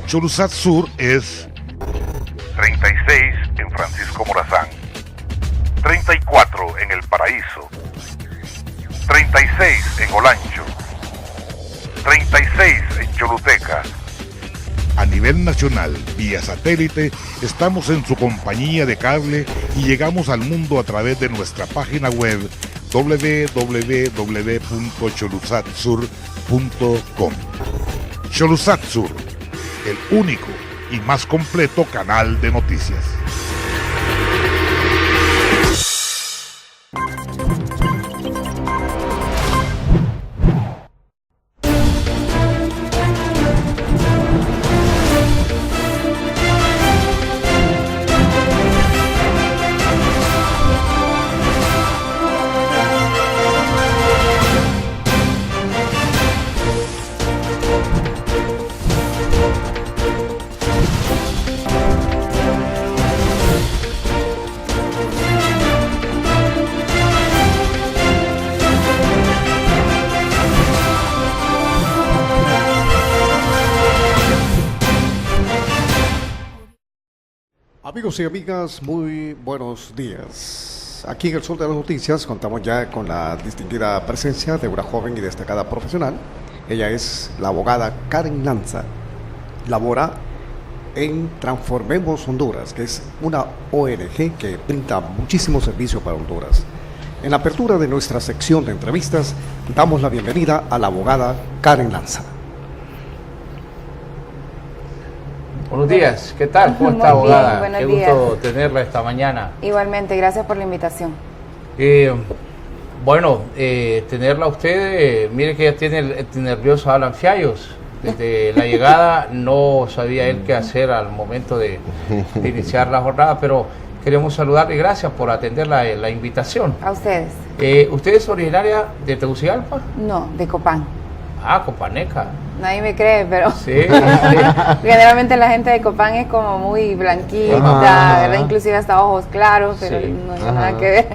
Choluzat Sur es 36 en Francisco Morazán, 34 en El Paraíso, 36 en Olancho, 36 en Choluteca. a nivel nacional, vía satélite, estamos en su compañía de cable y llegamos al mundo a través de nuestra página web www.choluzatsur.com. Choluzat Sur, el único y más completo canal de noticias. Amigos y amigas, muy buenos días. Aquí en el Sol de las Noticias contamos ya con la distinguida presencia de una joven y destacada profesional. Ella es la abogada Karen Lanza. Labora en Transformemos Honduras, que es una ONG que brinda muchísimo servicio para Honduras. En la apertura de nuestra sección de entrevistas, damos la bienvenida a la abogada Karen Lanza. Buenos días, ¿qué tal? ¿Cómo está, abogada? Buenos Qué días. gusto tenerla esta mañana. Igualmente, gracias por la invitación. Tenerla a usted, mire que ya tiene el nervioso Alan Fiallos. Desde la llegada no sabía él qué hacer al momento de iniciar la jornada, pero queremos saludarle y gracias por atender la invitación. A ustedes. ¿Usted es originaria de Tegucigalpa? No, de Copán. Ah, Copaneca. Nadie me cree, pero Sí. generalmente la gente de Copán es como muy blanquita, ¿verdad? Inclusive hasta ojos claros, pero Sí. no hay nada que ver.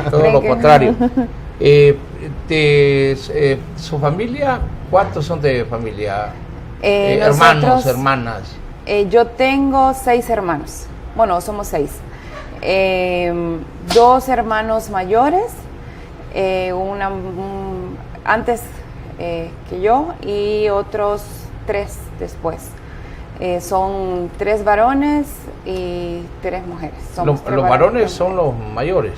Todo Ven lo que- contrario. ¿Su familia? ¿Cuántos son de familia? Hermanos, nosotros, hermanas. yo tengo 6 hermanos. Bueno, somos 6. 2 hermanos mayores, antes que yo y otros 3 después. Son 3 varones y 3 mujeres. Somos tres Los varones y son mujeres. los mayores.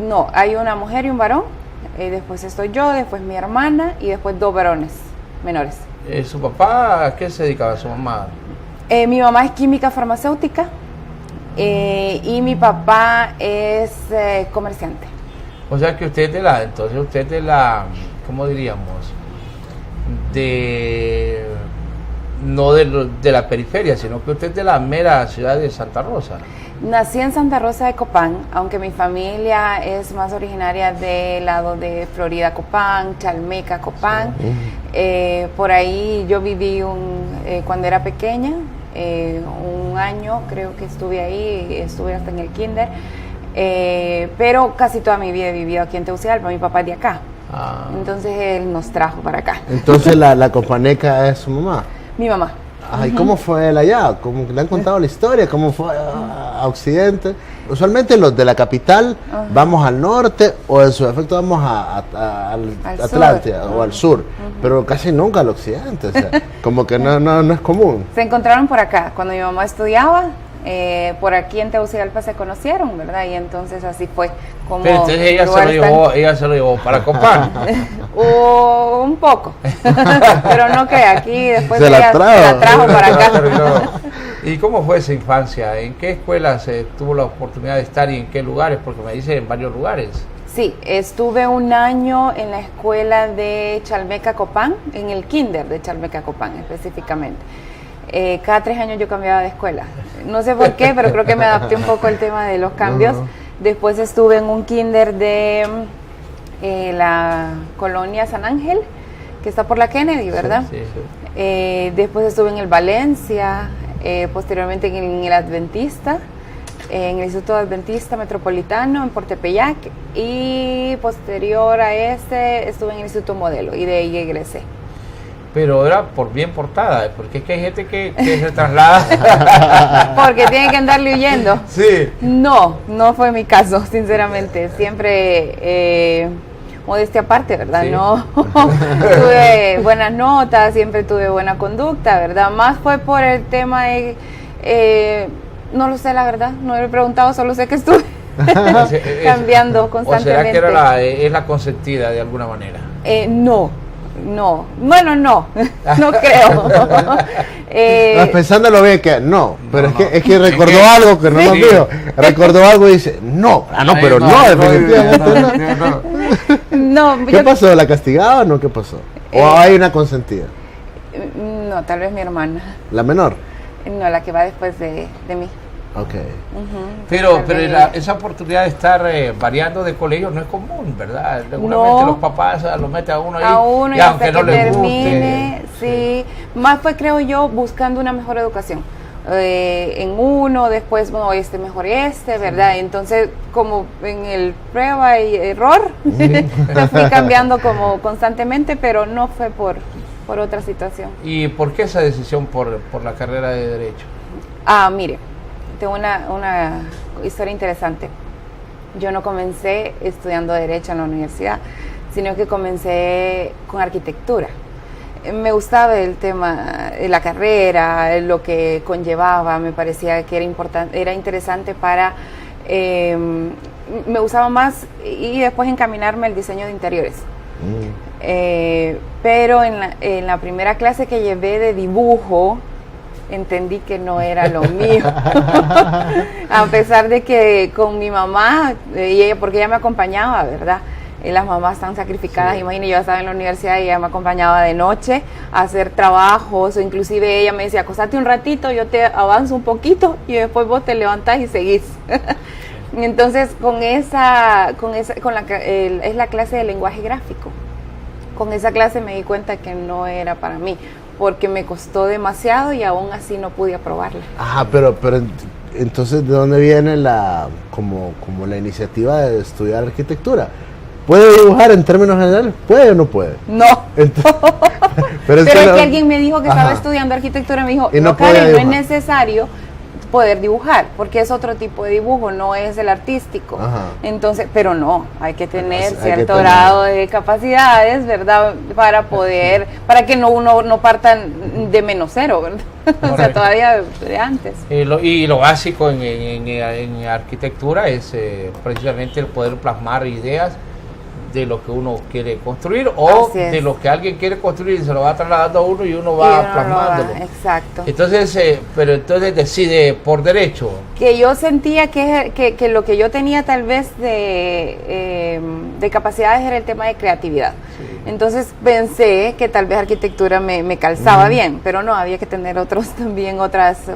No, hay una mujer y un varón, después estoy yo, después mi hermana y después 2 varones menores. ¿Su papá a qué se dedicaba? ¿Su mamá? Mi mamá es química farmacéutica y mi papá es comerciante. O sea que usted es de la, ¿cómo diríamos? No de la periferia, sino que usted es de la mera ciudad de Santa Rosa. Nací en Santa Rosa de Copán, aunque mi familia es más originaria del lado de Florida, Copán, Chalmeca, Copán. Por ahí yo viví cuando era pequeña, un año creo que estuve ahí, estuve hasta en el kinder, pero casi toda mi vida he vivido aquí en Tegucigalpa, mi papá es de acá. Entonces él nos trajo para acá. Entonces la Copaneca es su mamá. Mi mamá. Ay, ¿cómo fue él allá? ¿Cómo le han contado la historia? ¿Cómo fue a Occidente? Usualmente los de la capital vamos al norte o en su efecto vamos a Atlántida sur. o al sur, pero casi nunca al occidente. O sea, como que no es común. Se encontraron por acá. Cuando mi mamá estudiaba, por aquí en Tegucigalpa se conocieron, ¿verdad? Y entonces así fue como... Pero entonces ella se lo llevó para Copán. Un poco, pero no que aquí después Se la ella trajo. se la trajo para acá. ¿Y cómo fue esa infancia? ¿En qué escuelas tuvo la oportunidad de estar y en qué lugares? Porque me dice en varios lugares. Sí, estuve un año en la escuela de Chalmeca Copán, en el kinder de Chalmeca Copán específicamente. Cada 3 años yo cambiaba de escuela. No sé por qué, pero creo que me adapté un poco al tema de los cambios. Después estuve en un kinder de la colonia San Ángel, que está por la Kennedy, ¿verdad? Sí. Después estuve en el Valencia, posteriormente en el Adventista, en el Instituto Adventista Metropolitano, en Portepeyac, y posterior a ese estuve en el Instituto Modelo, y de ahí egresé. Pero era por bien portada, porque es que hay gente que se traslada. Porque tiene que andarle huyendo. Sí. No fue mi caso, sinceramente. Siempre, modestia aparte, ¿verdad? Sí. No, tuve buenas notas, siempre tuve buena conducta, ¿verdad? Más fue por el tema de, no lo sé la verdad, no he preguntado, solo sé que estuve cambiando constantemente. ¿O será que es la consentida de alguna manera? Bueno, no creo. Pensándolo bien, que no, pero No, es que recordó algo que no Sí. nos dijo. Recordó algo y dice, no, pero no, definitivamente no. No, ¿Qué pasó? ¿La castigaban o qué pasó? ¿O hay una consentida? No, tal vez mi hermana. ¿La menor? No, la que va después de mí. Ok. Pero Tal vez. esa oportunidad de estar variando de colegio no es común, ¿verdad? Seguramente No. los papás lo meten a uno ahí, A uno y aunque hasta no que les termine, guste. sí. Más fue, creo yo, buscando una mejor educación. En uno, después, bueno, mejor ¿verdad? Entonces, como en el prueba y error, me fui cambiando como constantemente, pero no fue por otra situación. ¿Y por qué esa decisión por la carrera de Derecho? Mire, tengo una historia interesante. Yo no comencé estudiando Derecho en la universidad, sino que comencé con arquitectura. Me gustaba el tema, la carrera, lo que conllevaba, me parecía que era interesante para, me gustaba más y después encaminarme al diseño de interiores. Pero en la primera clase que llevé de dibujo, entendí que no era lo mío. A pesar de que con mi mamá, porque ella me acompañaba, ¿verdad? Las mamás están sacrificadas, sí. Imagínate, yo estaba en la universidad y ella me acompañaba de noche a hacer trabajos, o inclusive ella me decía, acostate un ratito, yo te avanzo un poquito y después vos te levantás y seguís. Entonces, es la clase de lenguaje gráfico. Con esa clase me di cuenta que no era para mí, porque me costó demasiado y aún así no pude aprobarla. Ajá, pero entonces, ¿de dónde viene como la iniciativa de estudiar arquitectura? ¿Puede dibujar en términos generales? ¿Puede o no puede? No. Pero es que alguien me dijo que estaba estudiando arquitectura, me dijo, no, Karen, no es necesario poder dibujar, porque es otro tipo de dibujo, no es el artístico. Ajá. Entonces, pero no, hay que tener cierto grado de capacidades, ¿verdad? Para que uno no parta de menos cero, ¿verdad? O sea, todavía de antes. Y lo básico en arquitectura es precisamente el poder plasmar ideas de lo que uno quiere construir o de lo que alguien quiere construir y se lo va trasladando a uno y uno va plasmándolo. Exacto. Entonces, pero entonces decide por derecho. Que yo sentía que lo que yo tenía tal vez de capacidades era el tema de creatividad. Sí. Entonces pensé que tal vez arquitectura me calzaba bien, pero no, había que tener otras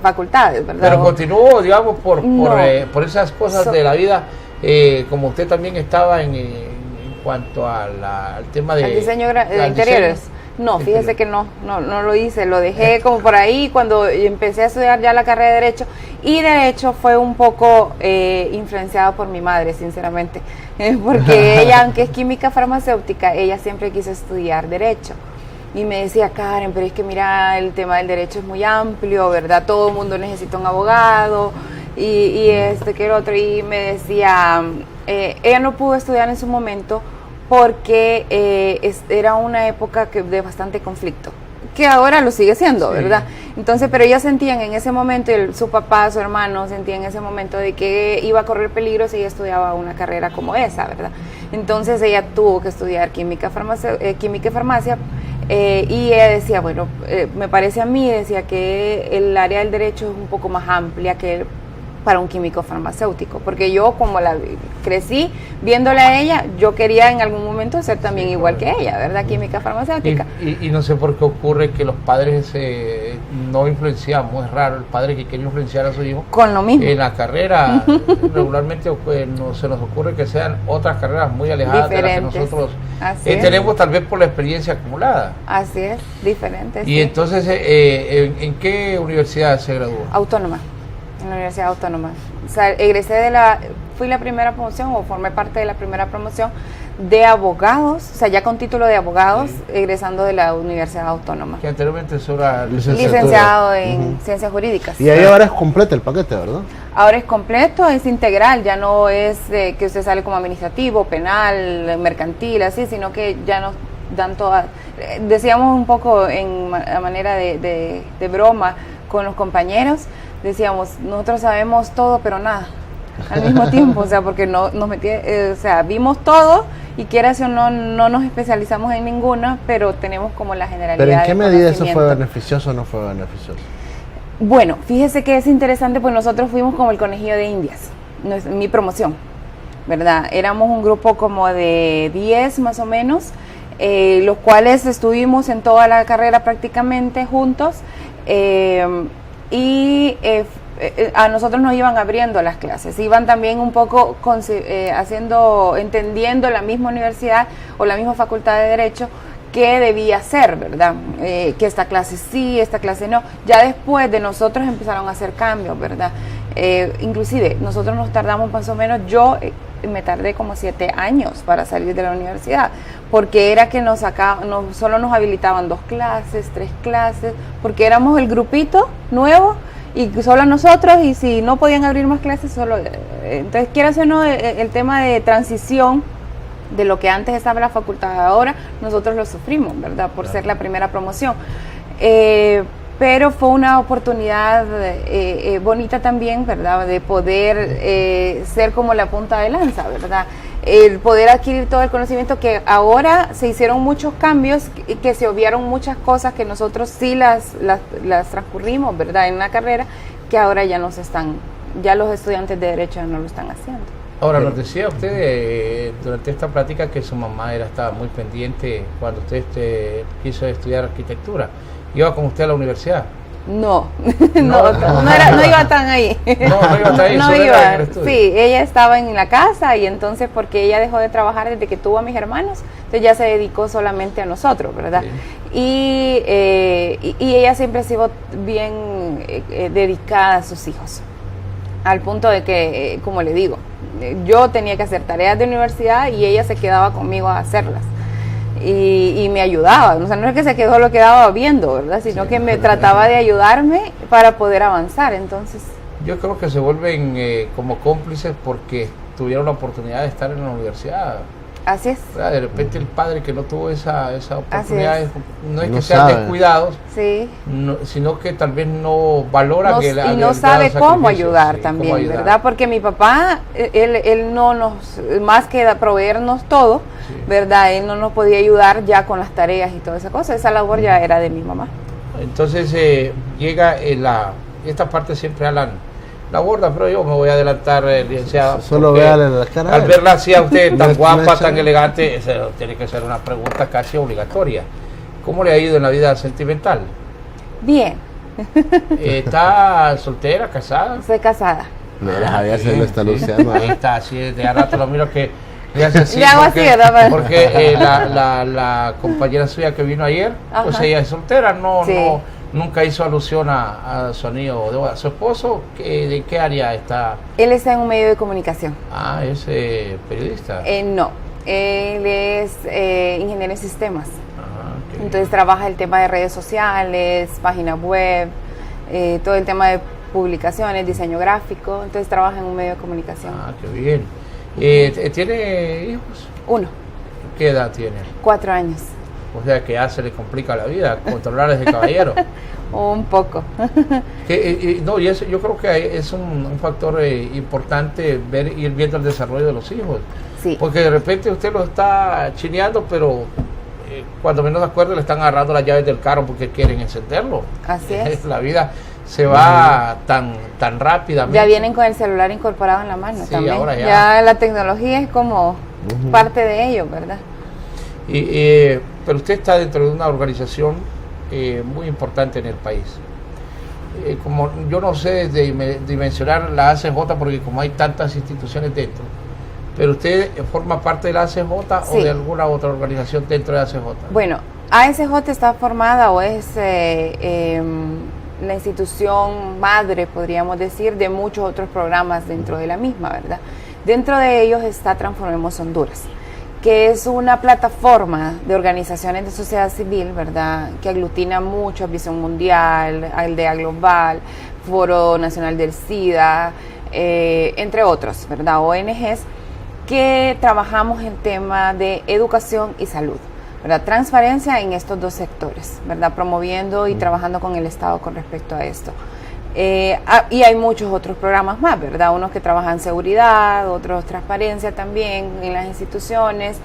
facultades, ¿verdad? Pero continuó, digamos, por esas cosas de la vida, como usted también estaba en cuanto al tema de... ¿Al diseño de interiores? No, fíjese que no lo hice, lo dejé como por ahí cuando empecé a estudiar ya la carrera de Derecho, y Derecho fue un poco influenciado por mi madre, sinceramente, porque ella, aunque es química farmacéutica, ella siempre quiso estudiar Derecho. Y me decía, Karen, pero es que mira, el tema del derecho es muy amplio, ¿verdad? Todo el mundo necesita un abogado, y esto que el otro, y me decía, ella no pudo estudiar en su momento porque era una época de bastante conflicto, que ahora lo sigue siendo, sí. ¿Verdad? Entonces, pero ellas sentían en ese momento, su papá, su hermano, sentían en ese momento de que iba a correr peligro si ella estudiaba una carrera como esa, ¿verdad? Entonces ella tuvo que estudiar química y farmacia, y ella decía, bueno, me parece a mí, decía que el área del derecho es un poco más amplia que para un químico farmacéutico, porque yo como crecí viéndola a ella, yo quería en algún momento ser también igual que ella, ¿verdad? Química farmacéutica. Y no sé por qué ocurre que los padres no influenciamos, es raro el padre que quiere influenciar a su hijo con lo mismo. En la carrera, regularmente se nos ocurre que sean otras carreras muy alejadas diferentes de las que nosotros tenemos, tal vez por la experiencia acumulada. Así es, diferentes. Y sí. Entonces, ¿en qué universidad se graduó? Autónoma. En la Universidad Autónoma. O sea, fui la primera promoción o formé parte de la primera promoción de abogados, o sea, ya con título de abogados, egresando de la Universidad Autónoma. Que anteriormente era Licenciado en Ciencias Jurídicas. Y ahí ahora es completo el paquete, ¿verdad? Ahora es completo, es integral, ya no es que usted sale como administrativo, penal, mercantil, así, sino que ya nos dan todas. Decíamos un poco a manera de broma con los compañeros, decíamos, nosotros sabemos todo, pero nada, al mismo tiempo, o sea, porque no nos vimos todo y quieras o no nos especializamos en ninguna, pero tenemos como la generalidad. ¿Pero en qué de medida eso fue beneficioso o no fue beneficioso? Bueno, fíjese que es interesante, pues nosotros fuimos como el conejillo de Indias, mi promoción, ¿verdad? Éramos un grupo como de 10 más o menos, los cuales estuvimos en toda la carrera prácticamente juntos, a nosotros nos iban abriendo las clases, iban también un poco entendiendo la misma universidad o la misma facultad de Derecho qué debía ser, ¿verdad? Que esta clase sí, esta clase no. Ya después de nosotros empezaron a hacer cambios, ¿verdad? Inclusive nosotros nos tardamos más o menos, yo me tardé como 7 años para salir de la universidad, porque era que solo nos habilitaban 2 clases, 3 clases, porque éramos el grupito nuevo y solo nosotros, y si no podían abrir más clases, solo. Entonces, quieras o no, el tema de transición de lo que antes estaba en la facultad ahora, nosotros lo sufrimos, ¿verdad? Por ser la primera promoción. Pero fue una oportunidad bonita también, ¿verdad? De poder ser como la punta de lanza, ¿verdad? El poder adquirir todo el conocimiento, que ahora se hicieron muchos cambios, que se obviaron muchas cosas que nosotros sí las transcurrimos, ¿verdad? En la carrera, que ahora ya los estudiantes de Derecho no lo están haciendo. Ahora, nos decía usted durante esta plática que su mamá estaba muy pendiente cuando usted quiso estudiar arquitectura. ¿Iba con usted a la universidad? No iba tan ahí. No iba tan ahí. No iba. Sí, ella estaba en la casa, y entonces, porque ella dejó de trabajar desde que tuvo a mis hermanos, entonces ya se dedicó solamente a nosotros, ¿verdad? Sí. Y ella siempre ha sido bien dedicada a sus hijos, al punto de que, como le digo, yo tenía que hacer tareas de universidad y ella se quedaba conmigo a hacerlas. Y me ayudaba, o sea, no es que lo quedaba viendo, ¿verdad? Sino que me trataba de ayudarme para poder avanzar. Entonces, yo creo que se vuelven como cómplices porque tuvieron la oportunidad de estar en la universidad. Así es. ¿Verdad? De repente el padre que no tuvo esa oportunidad, no es que no sean descuidados, sí, sino que tal vez no valora y no sabe cómo ayudar también, ¿verdad? Porque mi papá, él no más que proveernos todo, sí, ¿verdad? Él no nos podía ayudar ya con las tareas y toda esa cosa. Esa labor ya era de mi mamá. Entonces llega esta parte siempre Alan la borda, pero yo me voy a adelantar, licenciado. Solo véale la cara. Al verla así a usted, tan guapa, tan elegante, tiene que ser una pregunta casi obligatoria. ¿Cómo le ha ido en la vida sentimental? Bien. ¿Está soltera, casada? Estoy casada. Mira, Javier se lo está luciendo. Ahí está, así de a rato lo miro que le hace así. Le hago así, ¿verdad? Porque la compañera suya que vino ayer, ajá, pues ella es soltera, sí, nunca hizo alusión a su anillo, a su esposo. ¿De qué área está? Él está en un medio de comunicación. Ah, ¿es periodista? No, él es ingeniero en sistemas. Entonces trabaja el tema de redes sociales, páginas web, todo el tema de publicaciones, diseño gráfico. Entonces trabaja en un medio de comunicación. Ah, qué bien. ¿Tiene hijos? 1. ¿Qué edad tiene? 4 años. O sea que ya se le complica la vida controlar a ese caballero. Un poco. No, y eso yo creo que es un factor importante, ir viendo el desarrollo de los hijos. Sí. Porque de repente usted lo está chineando, pero cuando menos de acuerdo le están agarrando las llaves del carro porque quieren encenderlo. Así es. La vida se va tan rápidamente. Ya vienen con el celular incorporado en la mano, sí, también. Ahora ya la tecnología es como parte de ello, ¿verdad? Pero usted está dentro de una organización muy importante en el país. Como yo no sé dimensionar la ACJ, porque como hay tantas instituciones dentro, pero usted forma parte de la ACJ, sí, o de alguna otra organización dentro de la ACJ. Bueno, ACJ está formada o es la institución madre, podríamos decir, de muchos otros programas dentro de la misma, ¿verdad? Dentro de ellos está Transformemos Honduras, que es una plataforma de organizaciones de sociedad civil, ¿verdad?, que aglutina mucho a Visión Mundial, Aldea Global, Foro Nacional del SIDA, entre otros, ¿verdad?, ONGs, que trabajamos en tema de educación y salud, ¿verdad?, transparencia en estos dos sectores, ¿verdad?, promoviendo y trabajando con el Estado con respecto a esto. Y hay muchos otros programas más, ¿verdad?, unos que trabajan seguridad, otros transparencia también en las instituciones,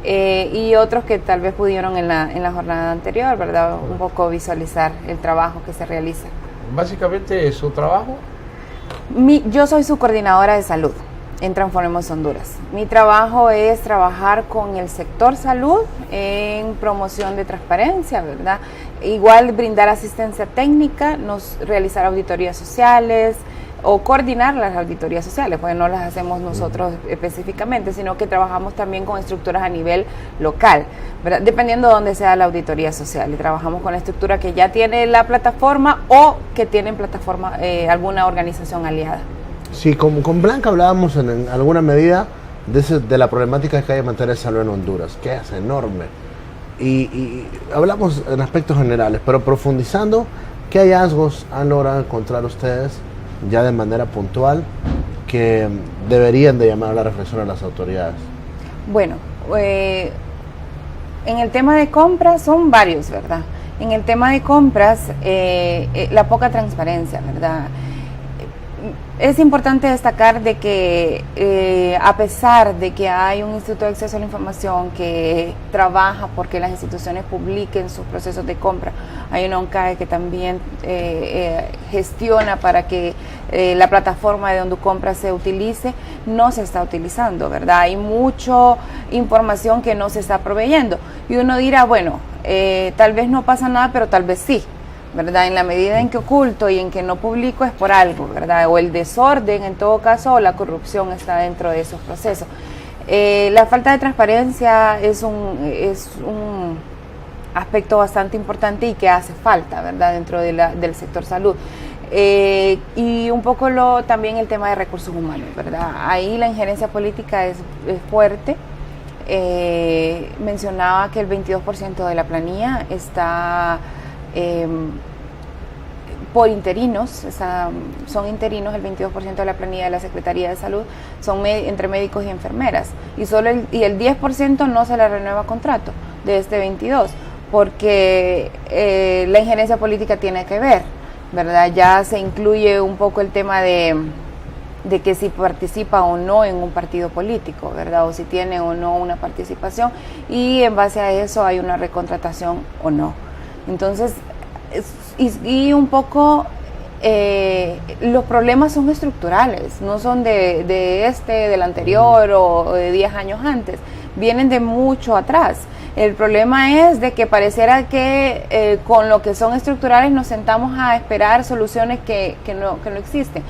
y otros que tal vez pudieron en la jornada anterior, ¿verdad?, un poco visualizar el trabajo que se realiza. Básicamente, su trabajo. Yo soy su coordinadora de salud en Transformemos Honduras. Mi trabajo es trabajar con el sector salud en promoción de transparencia, ¿verdad? Igual brindar asistencia técnica, realizar auditorías sociales o coordinar las auditorías sociales, porque no las hacemos nosotros específicamente, sino que trabajamos también con estructuras a nivel local, ¿verdad?, dependiendo de dónde sea la auditoría social. Y trabajamos con la estructura que ya tiene la plataforma o que tiene plataforma alguna organización aliada. Sí, con Blanca hablábamos en alguna medida de la problemática que hay en materia de salud en Honduras, que es enorme. Y hablamos en aspectos generales, pero profundizando, ¿qué hallazgos han logrado encontrar ustedes ya de manera puntual que deberían de llamar a la reflexión a las autoridades? Bueno, en el tema de compras son varios, ¿verdad? En el tema de compras, la poca transparencia, ¿verdad? Es importante destacar de que a pesar de que hay un Instituto de Acceso a la Información que trabaja porque las instituciones publiquen sus procesos de compra, hay una ONCAE que también gestiona para que la plataforma de Honducompra se utilice, no se está utilizando, ¿verdad? Hay mucha información que no se está proveyendo y uno dirá, bueno, tal vez no pasa nada, pero tal vez sí, ¿verdad? En la medida en que oculto y en que no publico es por algo, ¿verdad? O el desorden, en todo caso, o la corrupción está dentro de esos procesos. La falta de transparencia es un aspecto bastante importante y que hace falta, ¿verdad?, dentro del sector salud. Y un poco también el tema de recursos humanos, ¿verdad? Ahí la injerencia política es fuerte. Mencionaba que el 22% de la planilla está por interinos, son interinos, el 22% de la planilla de la Secretaría de Salud son entre médicos y enfermeras, y el 10% no se le renueva contrato de este 22%, porque la injerencia política tiene que ver, ¿verdad? Ya se incluye un poco el tema de que si participa o no en un partido político, ¿verdad? O si tiene o no una participación, y en base a eso hay una recontratación o no. Entonces, y un poco los problemas son estructurales, no son del anterior o de 10 años antes, vienen de mucho atrás. El problema es de que pareciera que con lo que son estructurales nos sentamos a esperar soluciones que no existen.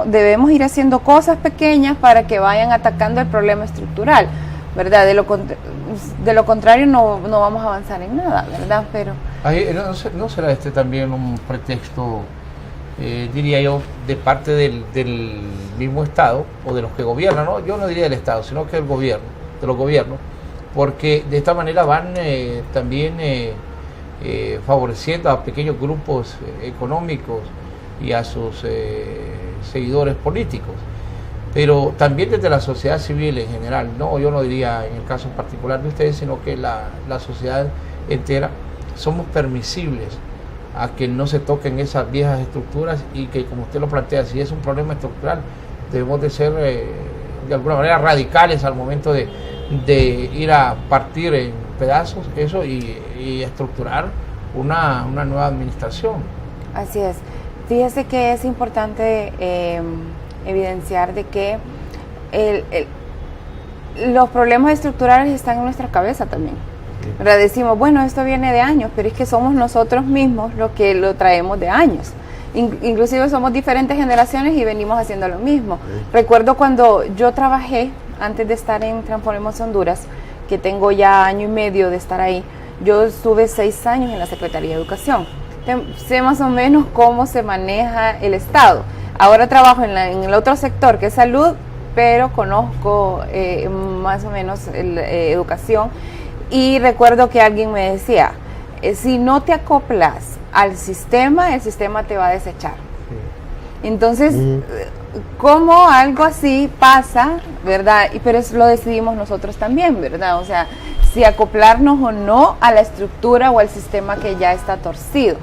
Debemos ir haciendo cosas pequeñas para que vayan atacando el problema estructural, ¿verdad? De lo contrario no vamos a avanzar en nada, ¿verdad? Pero ¿no será este también un pretexto, diría yo, de parte del mismo Estado o de los que gobiernan, ¿no? Yo no diría del Estado, sino que de los gobiernos, porque de esta manera van también favoreciendo a pequeños grupos económicos y a sus seguidores políticos, pero también desde la sociedad civil en general, no, yo no diría en el caso particular de ustedes, sino que la sociedad entera somos permisibles a que no se toquen esas viejas estructuras, y que, como usted lo plantea, si es un problema estructural, debemos de ser de alguna manera radicales al momento de ir a partir en pedazos eso y estructurar una nueva administración. Así es. Fíjese que es importante evidenciar de que los problemas estructurales están en nuestra cabeza también. ¿Verdad? Decimos, bueno, esto viene de años, pero es que somos nosotros mismos los que lo traemos de años. Inclusive somos diferentes generaciones y venimos haciendo lo mismo. Recuerdo cuando yo trabajé, antes de estar en Transformemos Honduras, que tengo ya año y medio de estar ahí, yo estuve 6 años en la Secretaría de Educación. Sé más o menos cómo se maneja el Estado. Ahora trabajo en el otro sector, que es salud, pero conozco más o menos educación, y recuerdo que alguien me decía, si no te acoplas al sistema, el sistema te va a desechar. Entonces, ¿cómo algo así pasa, verdad? Pero eso lo decidimos nosotros también, ¿verdad? O sea, si acoplarnos o no a la estructura o al sistema que ya está torcido.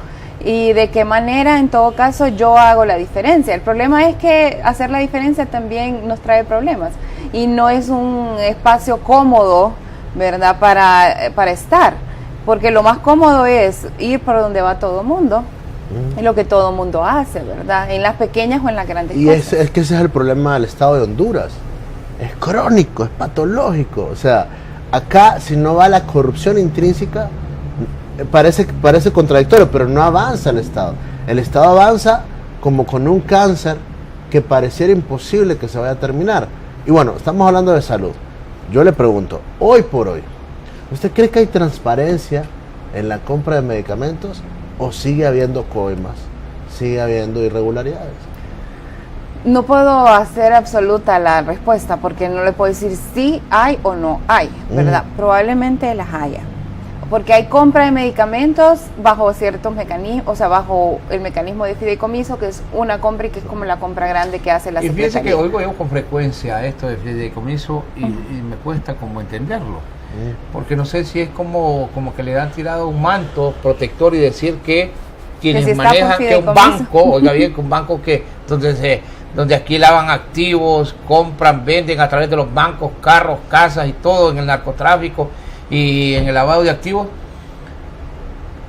Y de qué manera, en todo caso, yo hago la diferencia. El problema es que hacer la diferencia también nos trae problemas. Y no es un espacio cómodo, ¿verdad?, para estar. Porque lo más cómodo es ir por donde va todo el mundo. Es lo que todo el mundo hace, ¿verdad? En las pequeñas o en las grandes cosas. Es que ese es el problema del Estado de Honduras. Es crónico, es patológico. O sea, acá si no va la corrupción intrínseca, parece contradictorio, pero no avanza el Estado. El Estado avanza como con un cáncer que pareciera imposible que se vaya a terminar. Y bueno, estamos hablando de salud. Yo le pregunto, hoy por hoy, ¿usted cree que hay transparencia en la compra de medicamentos o sigue habiendo coimas, sigue habiendo irregularidades? No puedo hacer absoluta la respuesta porque no le puedo decir si hay o no hay, ¿verdad? Probablemente las haya. Porque hay compra de medicamentos bajo ciertos mecanismos, o sea, bajo el mecanismo de fideicomiso, que es una compra y que es como la compra grande que hace la Secretaría. Y fíjese que oigo yo con frecuencia esto de fideicomiso y me cuesta como entenderlo. Porque no sé si es como que le han tirado un manto protector y decir que quienes si manejan que un banco, oiga bien, que un banco donde alquilaban activos, compran, venden a través de los bancos, carros, casas y todo en el narcotráfico y en el lavado de activos,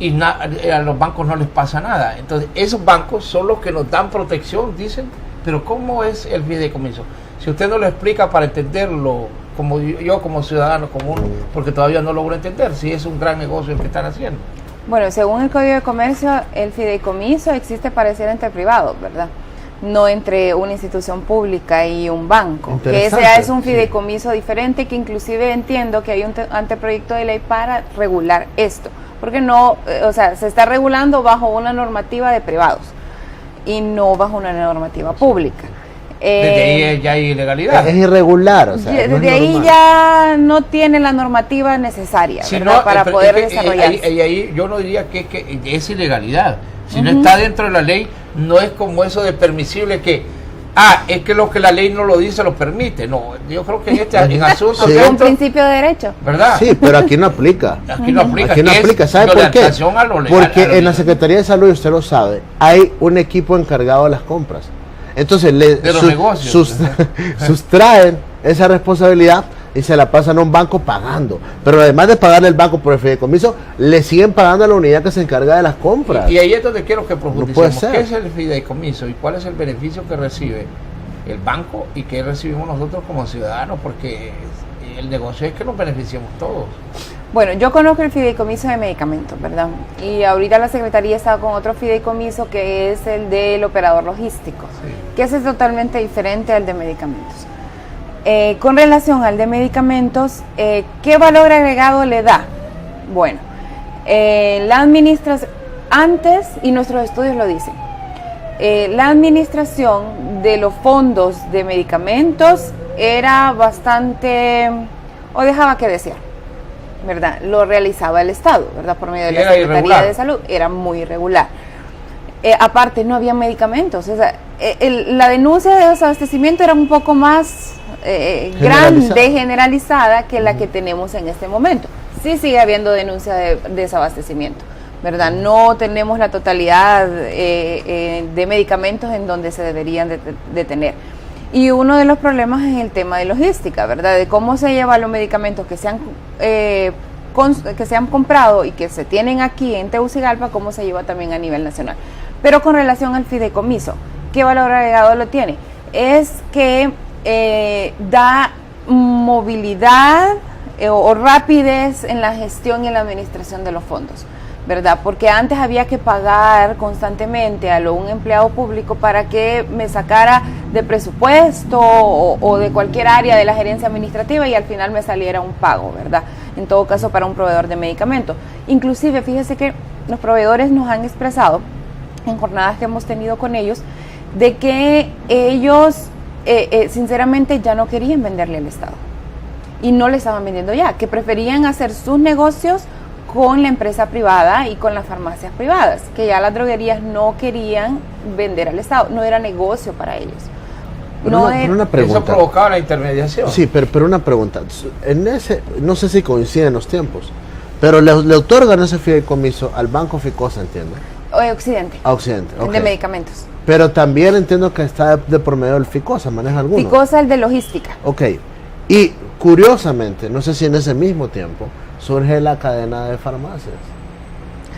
y a los bancos no les pasa nada. Entonces esos bancos son los que nos dan protección, dicen, pero ¿cómo es el fideicomiso? Si usted no lo explica para entenderlo, como yo como ciudadano común, porque todavía no logro entender si es un gran negocio el que están haciendo. Bueno, según el Código de Comercio, el fideicomiso existe para ser entre privados, ¿verdad? No entre una institución pública y un banco. Que ese es un fideicomiso diferente, que inclusive entiendo que hay un anteproyecto de ley para regular esto. Porque no, o sea, se está regulando bajo una normativa de privados y no bajo una normativa pública. Desde ahí ya hay ilegalidad. Es irregular, o sea, desde ahí ya no tiene la normativa necesaria, si ¿verdad? no, para poder desarrollarse. Y ahí yo no diría que es ilegalidad. Si no está dentro de la ley, no es como eso de permisible que es que lo que la ley no lo dice lo permite. No, yo creo que en asuntos es un principio de derecho, ¿verdad? Sí, pero aquí no aplica. Aquí no aplica. Aquí no aplica. ¿Sabe por qué? Porque en la Secretaría de Salud, usted lo sabe, hay un equipo encargado de las compras. Entonces de los negocios sustraen esa responsabilidad y se la pasan a un banco pagando. Pero además de pagarle al banco por el fideicomiso, le siguen pagando a la unidad que se encarga de las compras. Y ahí es donde quiero que profundicemos. No puede ser. ¿Qué es el fideicomiso y cuál es el beneficio que recibe el banco y qué recibimos nosotros como ciudadanos? Porque el negocio es que nos beneficiemos todos. Bueno, yo conozco el fideicomiso de medicamentos, ¿verdad? Y ahorita la Secretaría está con otro fideicomiso que es el del operador logístico, que ese es totalmente diferente al de medicamentos. Con relación al de medicamentos, ¿qué valor agregado le da? Bueno, la administración, antes, y nuestros estudios lo dicen, la administración de los fondos de medicamentos era bastante, o dejaba que desear, ¿verdad? Lo realizaba el Estado, ¿verdad? Por medio de la Secretaría de Salud, era muy irregular. Aparte, no había medicamentos, o sea, la denuncia de desabastecimiento era un poco más grande, generalizada que la que tenemos en este momento. Sí sigue habiendo denuncia de desabastecimiento, ¿verdad? No tenemos la totalidad de medicamentos en donde se deberían de tener. Y uno de los problemas es el tema de logística, ¿verdad? De cómo se llevan los medicamentos que se han comprado y que se tienen aquí en Tegucigalpa, cómo se lleva también a nivel nacional. Pero con relación al fideicomiso, ¿qué valor agregado lo tiene? Es que da movilidad o rapidez en la gestión y en la administración de los fondos, ¿verdad? Porque antes había que pagar constantemente a un empleado público para que me sacara de presupuesto o de cualquier área de la gerencia administrativa y al final me saliera un pago, ¿verdad? En todo caso para un proveedor de medicamentos. Inclusive, fíjese que los proveedores nos han expresado en jornadas que hemos tenido con ellos, de que ellos sinceramente ya no querían venderle al Estado. Y no le estaban vendiendo ya, que preferían hacer sus negocios con la empresa privada y con las farmacias privadas, que ya las droguerías no querían vender al Estado, no era negocio para ellos. Pero una pregunta. Eso provocaba la intermediación. Sí, pero una pregunta. No sé si coinciden los tiempos, pero le otorgan ese fideicomiso al Banco Ficosa, entiendo. Occidente. A Occidente, ok. De medicamentos. Pero también entiendo que está de por medio del Ficosa, ¿maneja alguno? Ficosa, el de logística. Ok. Y curiosamente, no sé si en ese mismo tiempo, surge la cadena de farmacias.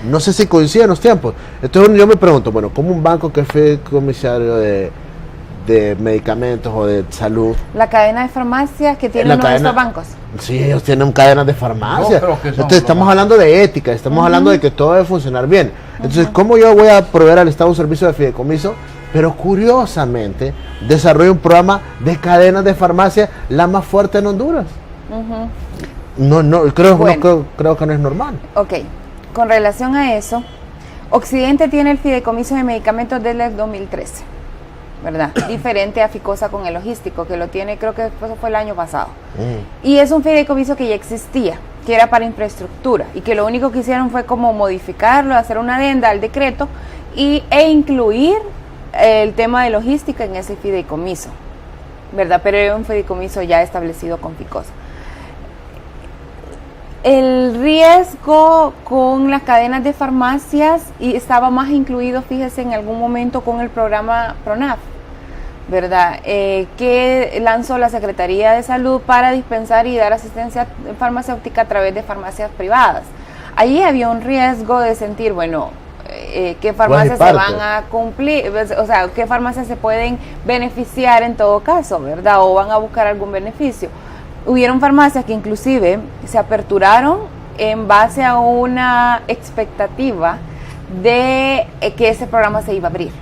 No sé si coinciden los tiempos. Entonces yo me pregunto, bueno, ¿cómo un banco que es fideicomisario de medicamentos o de salud? La cadena de farmacias que tiene uno de estos bancos. Sí, ellos tienen cadenas de farmacia. No, entonces estamos hablando de ética, estamos hablando de que todo debe funcionar bien. Entonces, ¿cómo yo voy a proveer al Estado un servicio de fideicomiso? Pero curiosamente, desarrolla un programa de cadenas de farmacia la más fuerte en Honduras. Creo que no es normal. Ok, con relación a eso, Occidente tiene el fideicomiso de medicamentos desde el 2013, ¿verdad? Diferente a Ficosa con el logístico, que lo tiene, creo que eso fue el año pasado. Y es un fideicomiso que ya existía, que era para infraestructura, y que lo único que hicieron fue como modificarlo, hacer una adenda al decreto e incluir el tema de logística en ese fideicomiso, ¿verdad? Pero era un fideicomiso ya establecido con Ficosa. El riesgo con las cadenas de farmacias estaba más incluido, fíjese, en algún momento con el programa PRONAF, ¿verdad? Que lanzó la Secretaría de Salud para dispensar y dar asistencia farmacéutica a través de farmacias privadas. Allí había un riesgo de sentir, bueno, qué farmacias se van a cumplir, o sea, qué farmacias se pueden beneficiar en todo caso, ¿verdad? O van a buscar algún beneficio. Hubieron farmacias que inclusive se aperturaron en base a una expectativa de que ese programa se iba a abrir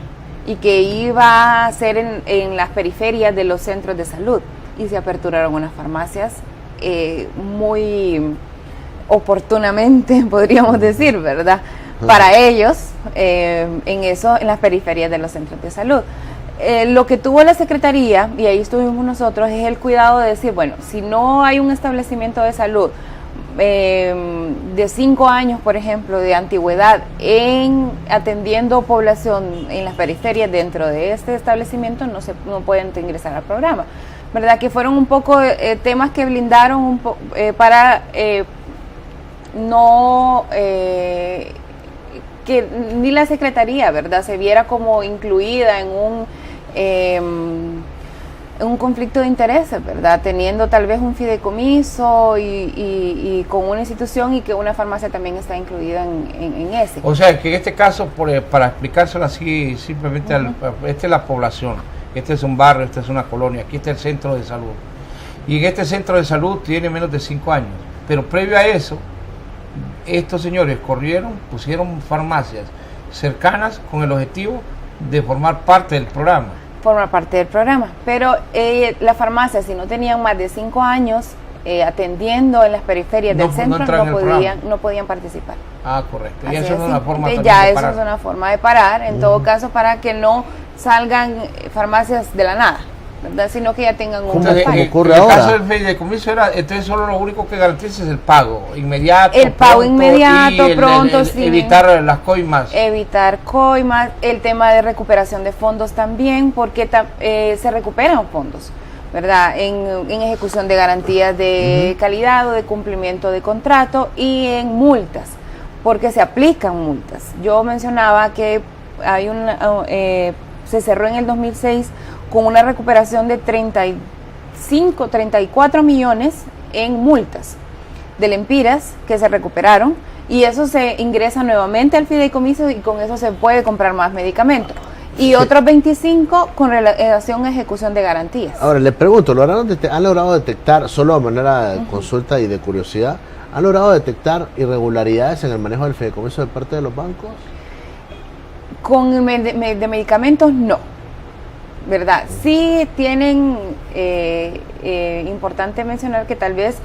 y que iba a ser en las periferias de los centros de salud, y se aperturaron unas farmacias muy oportunamente, podríamos decir, ¿verdad? Para ellos, en las periferias de los centros de salud. Lo que tuvo la Secretaría, y ahí estuvimos nosotros, es el cuidado de decir, bueno, si no hay un establecimiento de salud de 5 años, por ejemplo, de antigüedad, atendiendo población en las periferias dentro de este establecimiento, no pueden ingresar al programa, ¿verdad? Que fueron un poco temas que blindaron para que ni la Secretaría, ¿verdad?, se viera como incluida en un conflicto de intereses, ¿verdad?, teniendo tal vez un fideicomiso y con una institución, y que una farmacia también está incluida en ese. O sea, que en este caso, para explicárselo así simplemente, esta es la población, este es un barrio, esta es una colonia, aquí está el centro de salud. Y en este centro de salud tiene menos de 5 años, pero previo a eso, estos señores pusieron farmacias cercanas con el objetivo de formar parte del programa. Formar parte del programa, pero las farmacias, si no tenían más de 5 años atendiendo en las periferias del centro, no podían participar. Ah, correcto. Y eso es una forma de parar. Eso es una forma de parar, en todo caso, para que no salgan farmacias de la nada, ¿verdad?, sino que ya tengan un respaldo. En el caso del fideicomiso entonces solo lo único que garantiza es el pago inmediato. El pago inmediato, pronto, sí. Evitar las coimas. Evitar coimas, el tema de recuperación de fondos también, porque se recuperan fondos, ¿verdad?, en ejecución de garantías de calidad o de cumplimiento de contrato, y en multas, porque se aplican multas. Yo mencionaba que hay se cerró en el 2006 con una recuperación de 34 millones en multas de lempiras que se recuperaron, y eso se ingresa nuevamente al fideicomiso, y con eso se puede comprar más medicamentos. Y otros 25 con relación a ejecución de garantías. Ahora, le pregunto, ¿han logrado detectar, solo de manera de consulta y de curiosidad, han logrado detectar irregularidades en el manejo del fideicomiso de parte de los bancos? Con de medicamentos, no, ¿verdad? Sí tienen, importante mencionar que tal vez,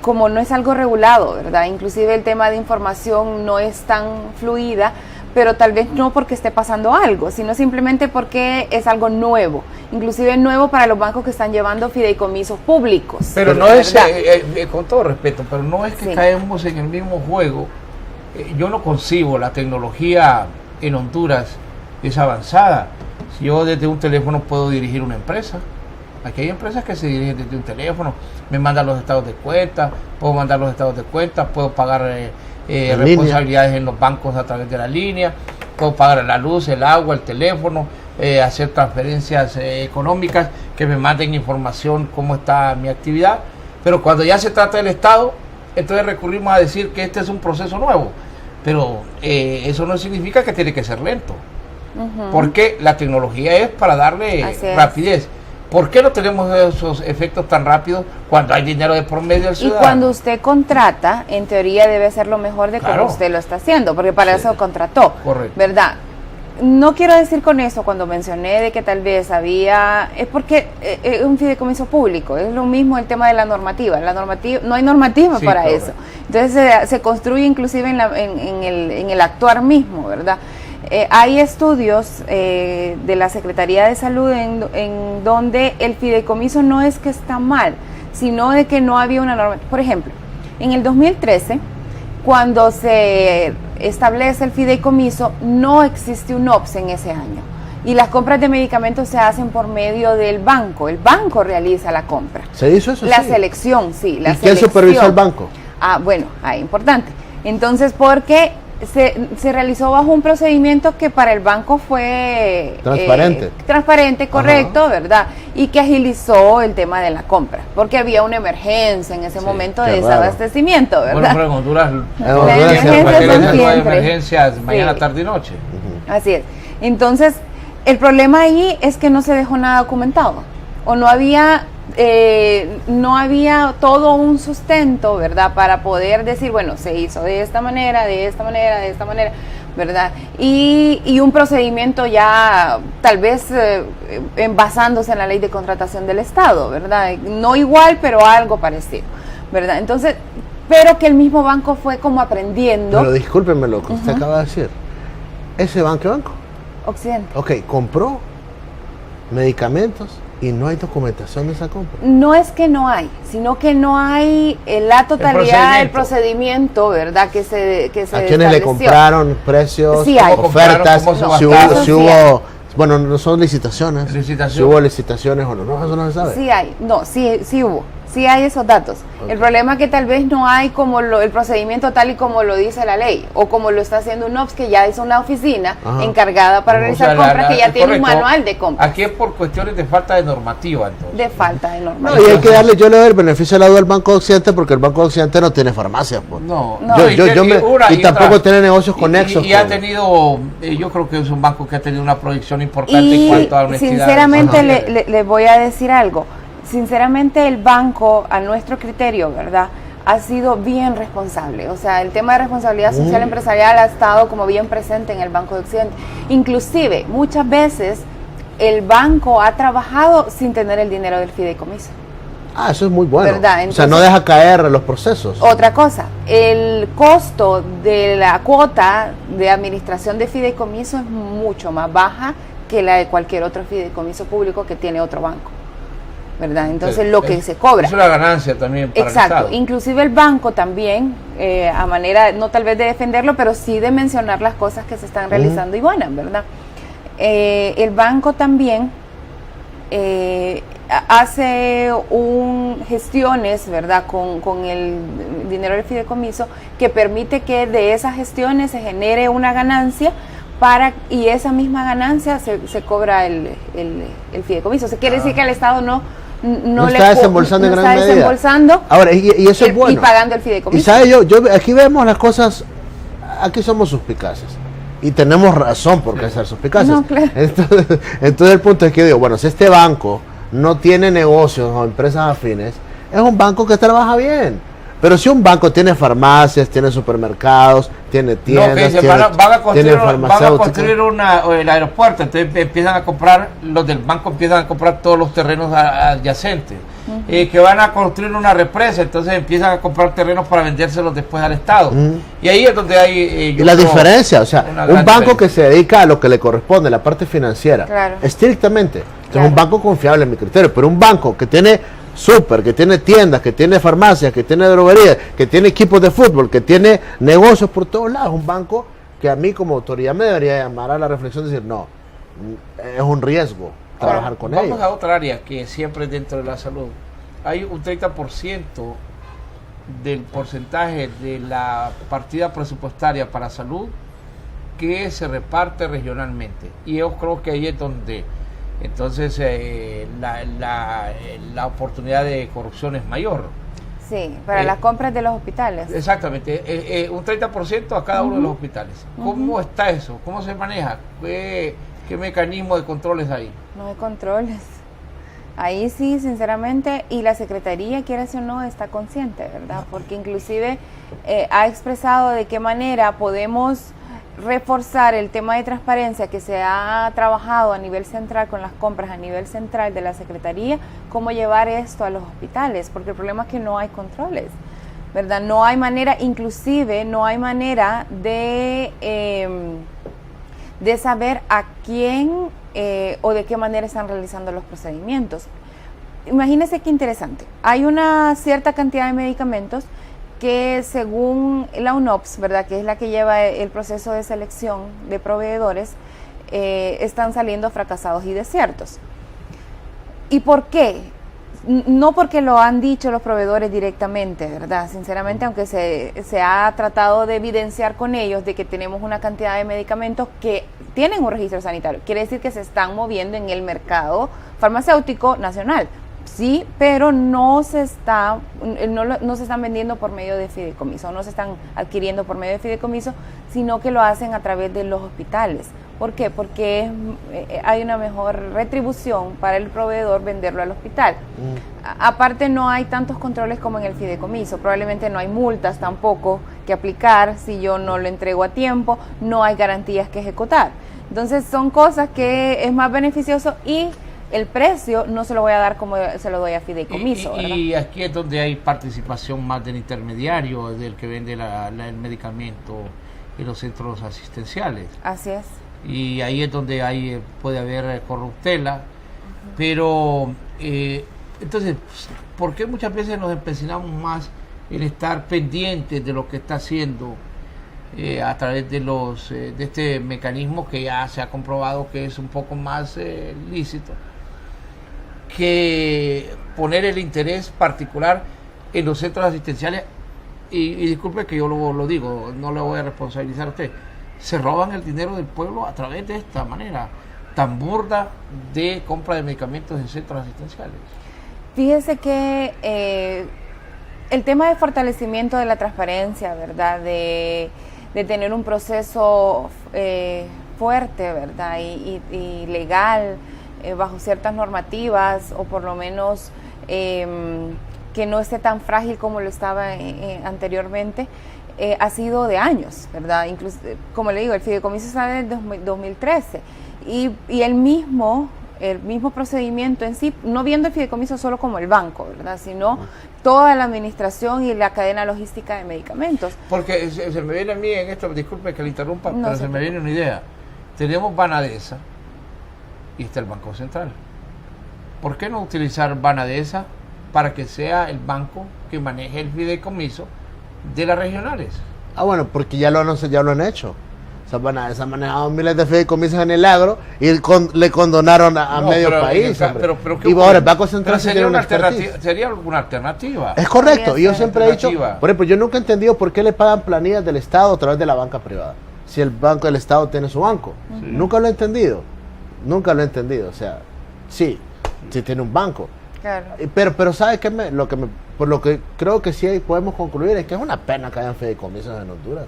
como no es algo regulado, ¿verdad?, inclusive el tema de información no es tan fluida, pero tal vez no porque esté pasando algo, sino simplemente porque es algo nuevo, inclusive nuevo para los bancos que están llevando fideicomisos públicos. Pero no es, con todo respeto, pero no es que Sí. caemos en el mismo juego. Yo no concibo la tecnología en Honduras es avanzada. Si yo desde un teléfono puedo dirigir una empresa, aquí hay empresas que se dirigen desde un teléfono, me mandan los estados de cuenta, puedo mandar los estados de cuenta, puedo pagar responsabilidades en los bancos a través de la línea, puedo pagar la luz, el agua, el teléfono, hacer transferencias económicas, que me manden información cómo está mi actividad, pero cuando ya se trata del Estado, entonces recurrimos a decir que este es un proceso nuevo, pero eso no significa que tiene que ser lento, porque la tecnología es para darle rapidez. ¿Por qué no tenemos esos efectos tan rápidos cuando hay dinero de por medio del ciudadano? Y cuando usted contrata, en teoría debe ser lo mejor de cómo usted lo está haciendo, porque para eso contrató, correcto, ¿verdad? No quiero decir con eso, cuando mencioné de que tal vez había, es porque es un fideicomiso público, es lo mismo el tema de la normativa no hay normativa para eso, entonces se construye inclusive en el actuar mismo, ¿verdad? Hay estudios de la Secretaría de Salud en donde el fideicomiso no es que está mal, sino de que no había una norma. Por ejemplo, en el 2013, cuando se establece el fideicomiso, no existe un OPS en ese año. Y las compras de medicamentos se hacen por medio del banco. El banco realiza la compra. ¿Se hizo eso? La selección, sí. ¿Y quién supervisó el banco? Bueno, importante. Entonces, porque se realizó bajo un procedimiento que para el banco fue transparente, correcto, ¿verdad? Y que agilizó el tema de la compra, porque había una emergencia en ese momento de desabastecimiento, ¿verdad? Bueno, pero en Honduras hay emergencias mañana, tarde y noche. Así es. Entonces, el problema ahí es que no se dejó nada documentado, o no había todo un sustento, ¿verdad? Para poder decir, bueno, se hizo de esta manera, ¿verdad? Y un procedimiento ya, tal vez basándose en la ley de contratación del Estado, ¿verdad? No igual, pero algo parecido, ¿verdad? Entonces, pero que el mismo banco fue como aprendiendo. Pero discúlpenme lo que usted acaba de decir. ¿Ese banco, qué banco? Occidente. Ok, compró medicamentos y no hay documentación de esa compra. No es que no hay, sino que no hay la totalidad del procedimiento, ¿verdad? Que se ¿A quiénes le compraron precios, sí hay. ofertas? Si hubo, bueno, no son licitaciones. Si hubo licitaciones o no, eso no se sabe. Sí hay, sí hubo. Sí hay esos datos. Okay. El problema es que tal vez no hay como el procedimiento tal y como lo dice la ley, o como lo está haciendo un OPS, que ya es una oficina encargada para realizar compras, que ya tiene un manual de compras. Aquí es por cuestiones de falta de normativa, entonces. De falta de normativa. No, y hay que darle, yo le doy el beneficio de la duda al Banco de Occidente, porque el Banco de Occidente no tiene farmacias. Pues. Y tampoco tiene negocios conexos. Y ha tenido, yo creo que es un banco que ha tenido una proyección importante en cuanto a honestidad. Sinceramente le voy a decir algo. Sinceramente, el banco, a nuestro criterio, ¿verdad?, ha sido bien responsable. O sea, el tema de responsabilidad social empresarial ha estado como bien presente en el Banco de Occidente. Inclusive, muchas veces, el banco ha trabajado sin tener el dinero del fideicomiso. Eso es muy bueno. ¿Verdad? Entonces, o sea, no deja caer los procesos. Otra cosa, el costo de la cuota de administración de fideicomiso es mucho más baja que la de cualquier otro fideicomiso público que tiene otro banco, ¿verdad? Entonces lo que se cobra es una ganancia también para el Estado. Inclusive el banco también, a manera, no tal vez de defenderlo, pero sí de mencionar las cosas que se están realizando y buenas, ¿verdad? El banco también hace gestiones, ¿verdad?, con el dinero del fideicomiso, que permite que de esas gestiones se genere una ganancia y esa misma ganancia se cobra el fideicomiso. Se quiere decir que el Estado no está desembolsando en gran medida. Ahora, y eso es bueno. Y pagando el fideicomiso. Y sabe, aquí vemos las cosas, aquí somos suspicaces. Y tenemos razón por qué ser suspicaces. No, claro. Entonces el punto es que digo, bueno, si este banco no tiene negocios o empresas afines, es un banco que trabaja bien. Pero si un banco tiene farmacias, tiene supermercados, tiene tiendas, no, que se tiene, van a construir, tiene van a farmacéuticas. construir el aeropuerto, entonces empiezan a comprar, los del banco empiezan a comprar todos los terrenos adyacentes. Que van a construir una represa, entonces empiezan a comprar terrenos para vendérselos después al Estado. Y ahí es donde hay... y la diferencia, o sea, un banco que se dedica a lo que le corresponde, la parte financiera, Claro. estrictamente, que Claro. es un banco confiable en mi criterio, pero un banco que tiene súper, que tiene tiendas, que tiene farmacias, que tiene droguerías, que tiene equipos de fútbol, que tiene negocios por todos lados, un banco que a mí como autoridad me debería llamar a la reflexión de decir, no, es un riesgo trabajar con ellos. Vamos a otra área que siempre es dentro de la salud. Hay un 30% del porcentaje de la partida presupuestaria para salud que se reparte regionalmente. Y yo creo que ahí es donde entonces la oportunidad de corrupción es mayor. Sí, para las compras de los hospitales. Exactamente, un 30% a cada uno de los hospitales. ¿Cómo está eso? ¿Cómo se maneja? ¿Qué mecanismo de controles hay? No hay controles. Ahí sí, sinceramente, y la Secretaría, quiera o no, está consciente, ¿verdad? Porque inclusive ha expresado de qué manera podemos reforzar el tema de transparencia que se ha trabajado a nivel central con las compras a nivel central de la Secretaría, cómo llevar esto a los hospitales, porque el problema es que no hay controles, ¿verdad? No hay manera, inclusive no hay manera de saber a quién o de qué manera están realizando los procedimientos. Imagínense qué interesante. Hay una cierta cantidad de medicamentos que según la UNOPS, ¿verdad?, que es la que lleva el proceso de selección de proveedores, están saliendo fracasados y desiertos. ¿Y por qué? No porque lo han dicho los proveedores directamente, ¿verdad? Sinceramente, aunque se ha tratado de evidenciar con ellos de que tenemos una cantidad de medicamentos que tienen un registro sanitario, quiere decir que se están moviendo en el mercado farmacéutico nacional. Sí, pero no se están vendiendo por medio de fideicomiso, no se están adquiriendo por medio de fideicomiso, sino que lo hacen a través de los hospitales. ¿Por qué? Porque hay una mejor retribución para el proveedor venderlo al hospital. Aparte, no hay tantos controles como en el fideicomiso, probablemente no hay multas tampoco que aplicar si yo no lo entrego a tiempo, no hay garantías que ejecutar. Entonces son cosas que es más beneficioso y el precio no se lo voy a dar como se lo doy a fideicomiso. Y aquí es donde hay participación más del intermediario, del que vende el medicamento en los centros asistenciales. Así es. Y ahí es donde puede haber corruptela. Pero, entonces, ¿por qué muchas veces nos empecinamos más en estar pendientes de lo que está haciendo a través de este mecanismo que ya se ha comprobado que es un poco más lícito, que poner el interés particular en los centros asistenciales? Y disculpe que yo lo digo, no le voy a responsabilizar a usted, se roban el dinero del pueblo a través de esta manera tan burda de compra de medicamentos en centros asistenciales. Fíjese que el tema de fortalecimiento de la transparencia, ¿verdad?, de tener un proceso fuerte, ¿verdad?, y legal, bajo ciertas normativas, o por lo menos que no esté tan frágil como lo estaba anteriormente, ha sido de años, ¿verdad? Incluso, como le digo, el fideicomiso está desde 2013 y el mismo procedimiento en sí, no viendo el fideicomiso solo como el banco, ¿verdad?, sino toda la administración y la cadena logística de medicamentos. Porque se me viene a mí en esto, disculpe que le interrumpa, No, pero se me viene una idea. Tenemos Banadesa y está el Banco Central. ¿Por qué no utilizar Banadesa para que sea el banco que maneje el fideicomiso de las regionales? Bueno, porque ya lo han hecho. Se han manejado miles de fideicomisos en el agro y le condonaron a medio país. Pero y ahora el Banco Central sería alguna alternativa. Es correcto, y yo ser siempre he dicho, por ejemplo, yo nunca he entendido por qué le pagan planillas del Estado a través de la banca privada, si el banco del Estado tiene su banco. Sí. Nunca lo he entendido, o sea, sí tiene un banco. Claro. Pero ¿sabe qué? Por lo que creo que sí podemos concluir es que es una pena que hayan fideicomisos en Honduras.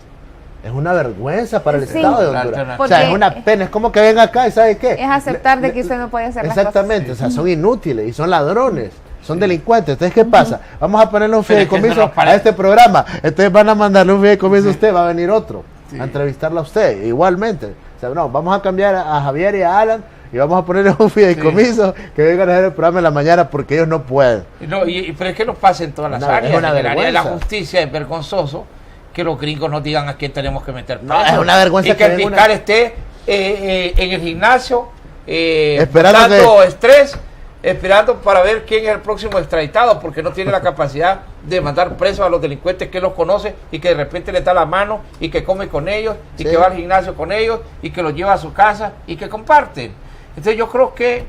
Es una vergüenza para el Estado de Honduras. O sea, es una pena. Es como que venga acá y ¿sabe qué? Es aceptar de que usted no puede hacer las cosas. Exactamente. O sea, son inútiles y son ladrones. son delincuentes. Entonces, ¿qué pasa? Vamos a ponerle un Pero es que fideicomiso eso no parece. a este programa. Entonces van a mandarle un fideicomiso a usted, va a venir otro a entrevistarla a usted, igualmente. O sea, no, vamos a cambiar a Javier y a Alan y vamos a ponerle un fideicomiso que vengan a hacer el programa en la mañana porque ellos no pueden. No, pero es que nos pasa en todas las No, áreas. es una En el área de la vergüenza. justicia es vergonzoso que los gringos nos digan a quién tenemos que meter preso. No, es una vergüenza y que el que fiscal esté en el gimnasio Esperando botando estrés, esperando para ver quién es el próximo extraditado, porque no tiene la capacidad de mandar presos a los delincuentes que los conoce y que de repente le da la mano y que come con ellos y Sí. que va al gimnasio con ellos y que los lleva a su casa y que comparten. Entonces yo creo que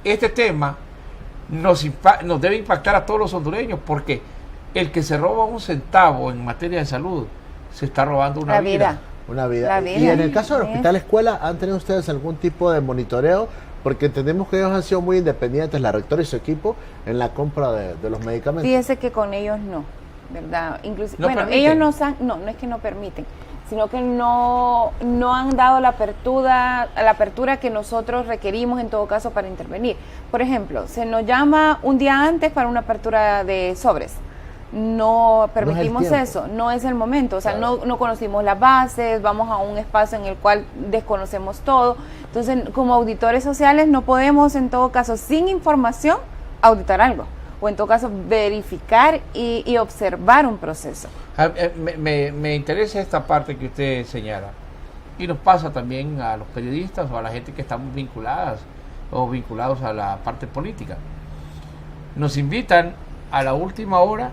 este tema nos debe impactar a todos los hondureños, porque el que se roba un centavo en materia de salud se está robando una La vida. vida. Una vida. La vida. Y en el caso del Sí. hospital escuela, ¿han tenido ustedes algún tipo de monitoreo? Porque entendemos que ellos han sido muy independientes, la rectora y su equipo, en la compra de los medicamentos. Fíjese que con ellos no, ¿verdad? Inclusive, ¿No bueno, permiten? ellos no es que no permiten, sino que no han dado la apertura que nosotros requerimos en todo caso para intervenir. Por ejemplo, se nos llama un día antes para una apertura de sobres. No permitimos tiempo. eso, no es el momento, o sea, Claro. no conocimos las bases, vamos a un espacio en el cual desconocemos todo. Entonces, como auditores sociales no podemos en todo caso, sin información, auditar algo, o en todo caso verificar y observar un proceso. Me interesa esta parte que usted señala, y nos pasa también a los periodistas o a la gente que estamos vinculadas o vinculados a la parte política. Nos invitan a la última hora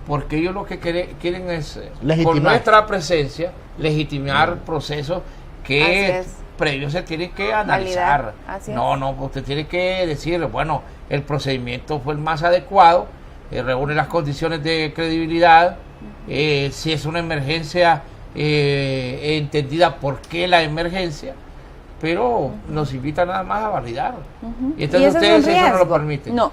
porque ellos lo que quieren es, Legitimar. con nuestra presencia, legitimar procesos que Así es. previos se tienen que analizar. Validar. Así es. No, usted tiene que decir, bueno, el procedimiento fue el más adecuado, reúne las condiciones de credibilidad, si es una emergencia entendida por qué la emergencia, pero nos invita nada más a validar. Y entonces ese es un ustedes eso no lo riesgo. permiten. No.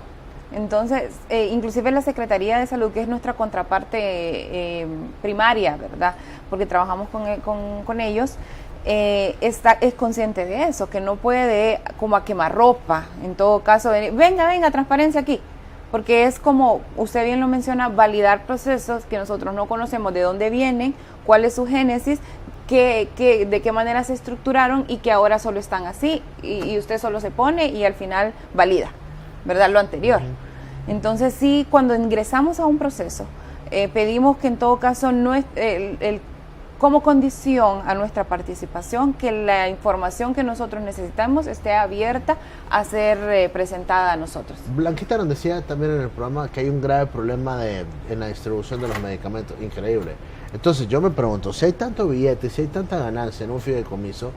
Entonces, inclusive la Secretaría de Salud, que es nuestra contraparte primaria, ¿verdad? Porque trabajamos con ellos, es consciente de eso, que no puede como a quemarropa, en todo caso, venga, transparencia aquí. Porque es como, usted bien lo menciona, validar procesos que nosotros no conocemos de dónde vienen, cuál es su génesis, de qué manera se estructuraron y que ahora solo están así y usted solo se pone y al final valida, ¿verdad? Lo anterior. Entonces sí, cuando ingresamos a un proceso, pedimos que en todo caso no es como condición a nuestra participación que la información que nosotros necesitamos esté abierta a ser presentada a nosotros. Blanquita nos decía también en el programa que hay un grave problema en la distribución de los medicamentos, increíble. Entonces yo me pregunto, si hay tanto billete, si hay tanta ganancia en un fideicomiso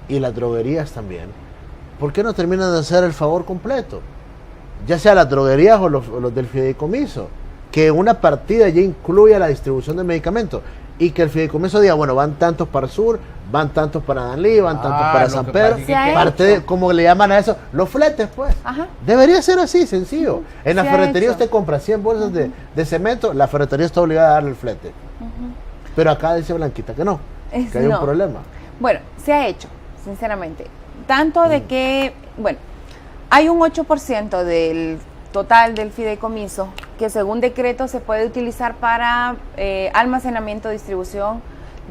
y las droguerías también, ¿por qué no terminan de hacer el favor completo? Ya sea las droguerías o los del fideicomiso, que una partida ya incluya la distribución de medicamentos y que el fideicomiso diga, bueno, van tantos para el sur, van tantos para Danlí, van tantos para lo San que Pedro, pasa es que Se ha parte de, como le llaman a eso, los fletes, pues. Ajá. Debería ser así, sencillo. En la Se ha ferretería hecho. usted compra 100 bolsas de cemento, la ferretería está obligada a darle el flete. Pero acá dice Blanquita que no, que hay No. un problema. Bueno, se ha hecho, sinceramente. Tanto de que, bueno, hay un 8% del total del fideicomiso que según decreto se puede utilizar para almacenamiento, distribución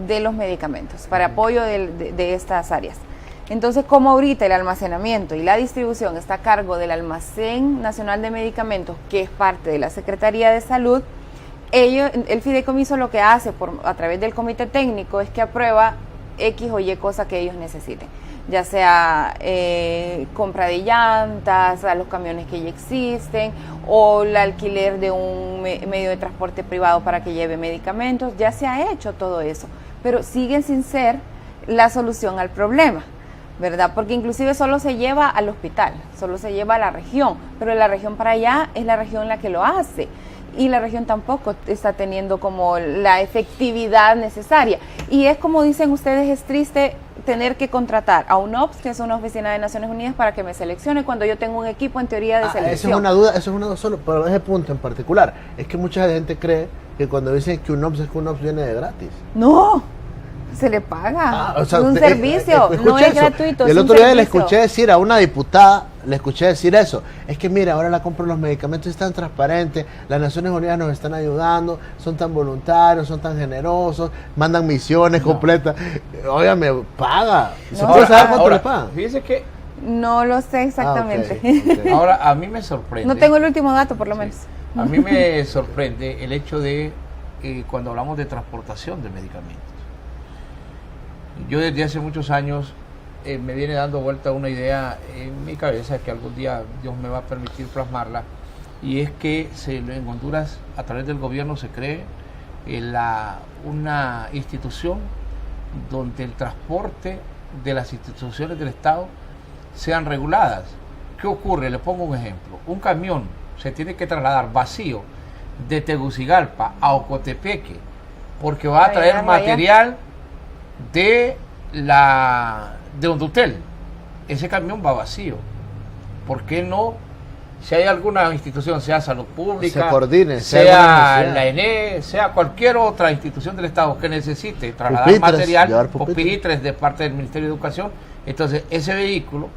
de los medicamentos, para apoyo de estas áreas. Entonces, como ahorita el almacenamiento y la distribución está a cargo del Almacén Nacional de Medicamentos, que es parte de la Secretaría de Salud, el fideicomiso lo que hace a través del comité técnico es que aprueba X o Y cosa que ellos necesiten, ya sea compra de llantas a los camiones que ya existen o el alquiler de un medio de transporte privado para que lleve medicamentos. Ya se ha hecho todo eso, pero siguen sin ser la solución al problema, ¿verdad? Porque inclusive solo se lleva al hospital, solo se lleva a la región, pero la región para allá es la región la que lo hace. Y la región tampoco está teniendo como la efectividad necesaria. Y es como dicen ustedes, es triste tener que contratar a un OPS, que es una oficina de Naciones Unidas, para que me seleccione cuando yo tengo un equipo en teoría de selección. Esa es una duda solo, pero ese punto en particular, es que mucha gente cree que cuando dicen que un OPS es que un OPS viene de gratis. No, se le paga. O sea, es un servicio, escuché no es eso. gratuito. Y el es un otro día le servicio. escuché decir a una diputada le escuché decir eso. Es que mira, ahora la compra de los medicamentos es tan transparente, las Naciones Unidas nos están ayudando, son tan voluntarios, son tan generosos, mandan misiones completas. Óigame, paga. ¿Se puede saber cuánto le pagan? Fíjese que No lo sé exactamente. Ok. ahora a mí me sorprende. No tengo el último dato, por lo menos. A mí me sorprende el hecho de cuando hablamos de transportación de medicamentos. Yo desde hace muchos años me viene dando vuelta una idea en mi cabeza que algún día Dios me va a permitir plasmarla, y es que en Honduras, a través del gobierno, se cree una institución donde el transporte de las instituciones del Estado sean reguladas. ¿Qué ocurre? Le pongo un ejemplo. Un camión se tiene que trasladar vacío de Tegucigalpa a Ocotepeque porque va a traer material de Hondutel. Ese camión va vacío. ¿Por qué no? Si hay alguna institución, sea Salud Pública, se coordine, sea la ENE, sea cualquier otra institución del Estado que necesite trasladar pupitres, material, pupitres. pupitres de parte del Ministerio de Educación, entonces ese vehículo,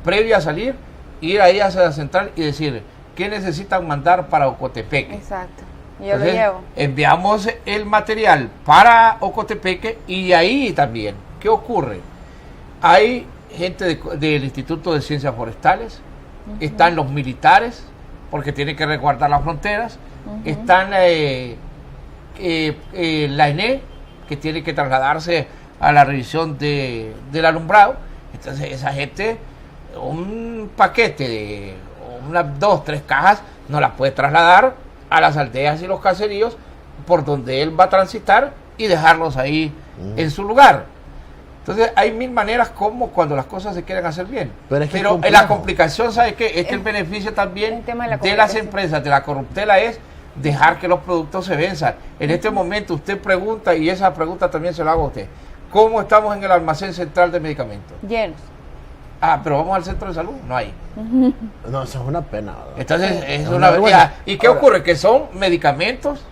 previo a salir, ir ahí hacia la central y decir qué necesitan mandar para Ocotepeque. Exacto. Yo Entonces, lo llevo. enviamos el material para Ocotepeque y ahí también, ¿qué ocurre? Hay gente del Instituto de Ciencias Forestales, están los militares, porque tienen que resguardar las fronteras, están la ENE, que tiene que trasladarse a la revisión del alumbrado. Entonces esa gente, un paquete de unas 2, 3 cajas, no las puede trasladar a las aldeas y los caseríos por donde él va a transitar y dejarlos ahí en su lugar. Entonces hay mil maneras como cuando las cosas se quieren hacer bien. Pero la complicación, ¿sabe qué? Es que el beneficio también de las empresas, de la corruptela, es dejar que los productos se venzan. En este momento usted pregunta, y esa pregunta también se la hago a usted, ¿cómo estamos en el almacén central de medicamentos? Llenos. Pero vamos al centro de salud, no hay. No, eso es una pena, ¿verdad? Entonces es una una vergüenza. vergüenza. ¿Y qué ocurre? Que son medicamentos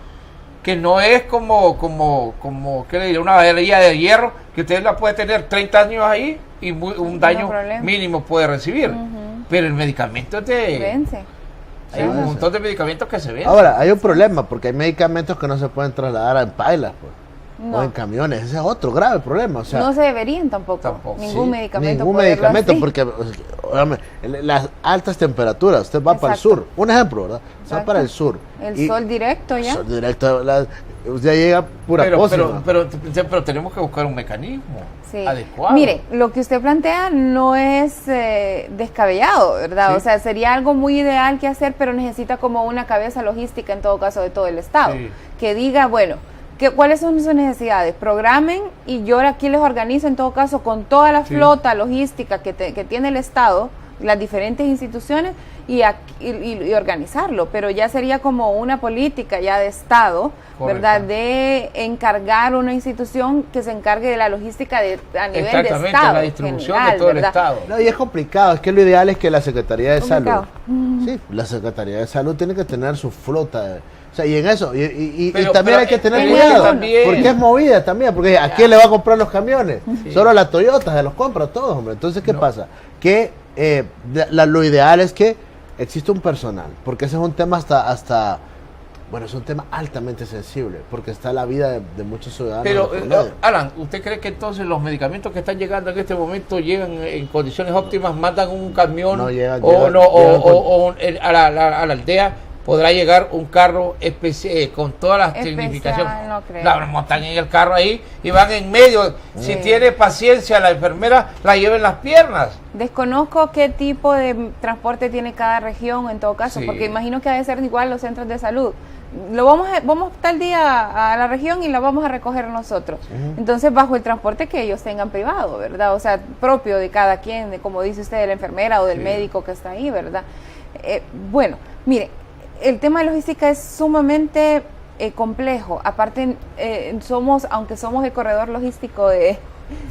que no es como ¿qué le diré? Una varilla de hierro que usted la puede tener 30 años ahí y un daño mínimo puede recibir. Pero el medicamento es de... Vence. Hay un montón de medicamentos que se ven. Ahora, hay un problema, porque hay medicamentos que no se pueden trasladar en pailas, pues, No. o en camiones. Ese es otro grave problema. O sea, No se deberían tampoco. Ningún sí, medicamento. ningún poderlo medicamento, así. porque óigame, las altas temperaturas, usted va para el Exacto. sur, un ejemplo, ¿verdad? Se va Exacto. para el sur. El sol directo ya. Sol directo, usted llega pura pócima. pero tenemos que buscar un mecanismo Sí. adecuado. Mire, lo que usted plantea no es descabellado, ¿verdad? Sí. O sea, sería algo muy ideal que hacer, pero necesita como una cabeza logística en todo caso de todo el Estado. Sí. Que diga, bueno, ¿cuáles son sus necesidades? Programen y yo aquí les organizo en todo caso con toda la flota logística que tiene el Estado, las diferentes instituciones y organizarlo, pero ya sería como una política ya de Estado, ¿verdad? De encargar una institución que se encargue de la logística a nivel de Exactamente, Estado. la distribución general, de todo ¿verdad? el Estado. No, y es complicado, es que lo ideal es que la Secretaría de Complicado. Salud, sí, la Secretaría de Salud tiene que tener su flota, o sea, y en eso, y Pero también hay que tener en cuidado, eso también. porque es movida también, porque ¿a quién le va a comprar los camiones? Sí. Solo a la Toyota se los compra a todos, hombre. Entonces, ¿qué pasa? Que lo ideal es que existe un personal, porque ese es un tema bueno, es un tema altamente sensible, porque está la vida de muchos ciudadanos. Pero, de por medio. Alan, ¿usted cree que entonces los medicamentos que están llegando en este momento llegan en condiciones óptimas, mandan un camión No llegan, o llegan a la aldea? ¿Podrá llegar un carro con todas las Especial, tecnificaciones? no creo. La montan en el carro ahí y van en medio. Si tiene paciencia la enfermera, la lleva en las piernas. Desconozco qué tipo de transporte tiene cada región en todo caso, Sí. porque imagino que ha de ser igual los centros de salud. Vamos tal día a la región y la vamos a recoger nosotros. Entonces, bajo el transporte que ellos tengan privado, ¿verdad? O sea, propio de cada quien, de como dice usted, de la enfermera o del médico que está ahí, ¿verdad? Bueno, mire, el tema de logística es sumamente complejo. Aparte, aunque somos el corredor logístico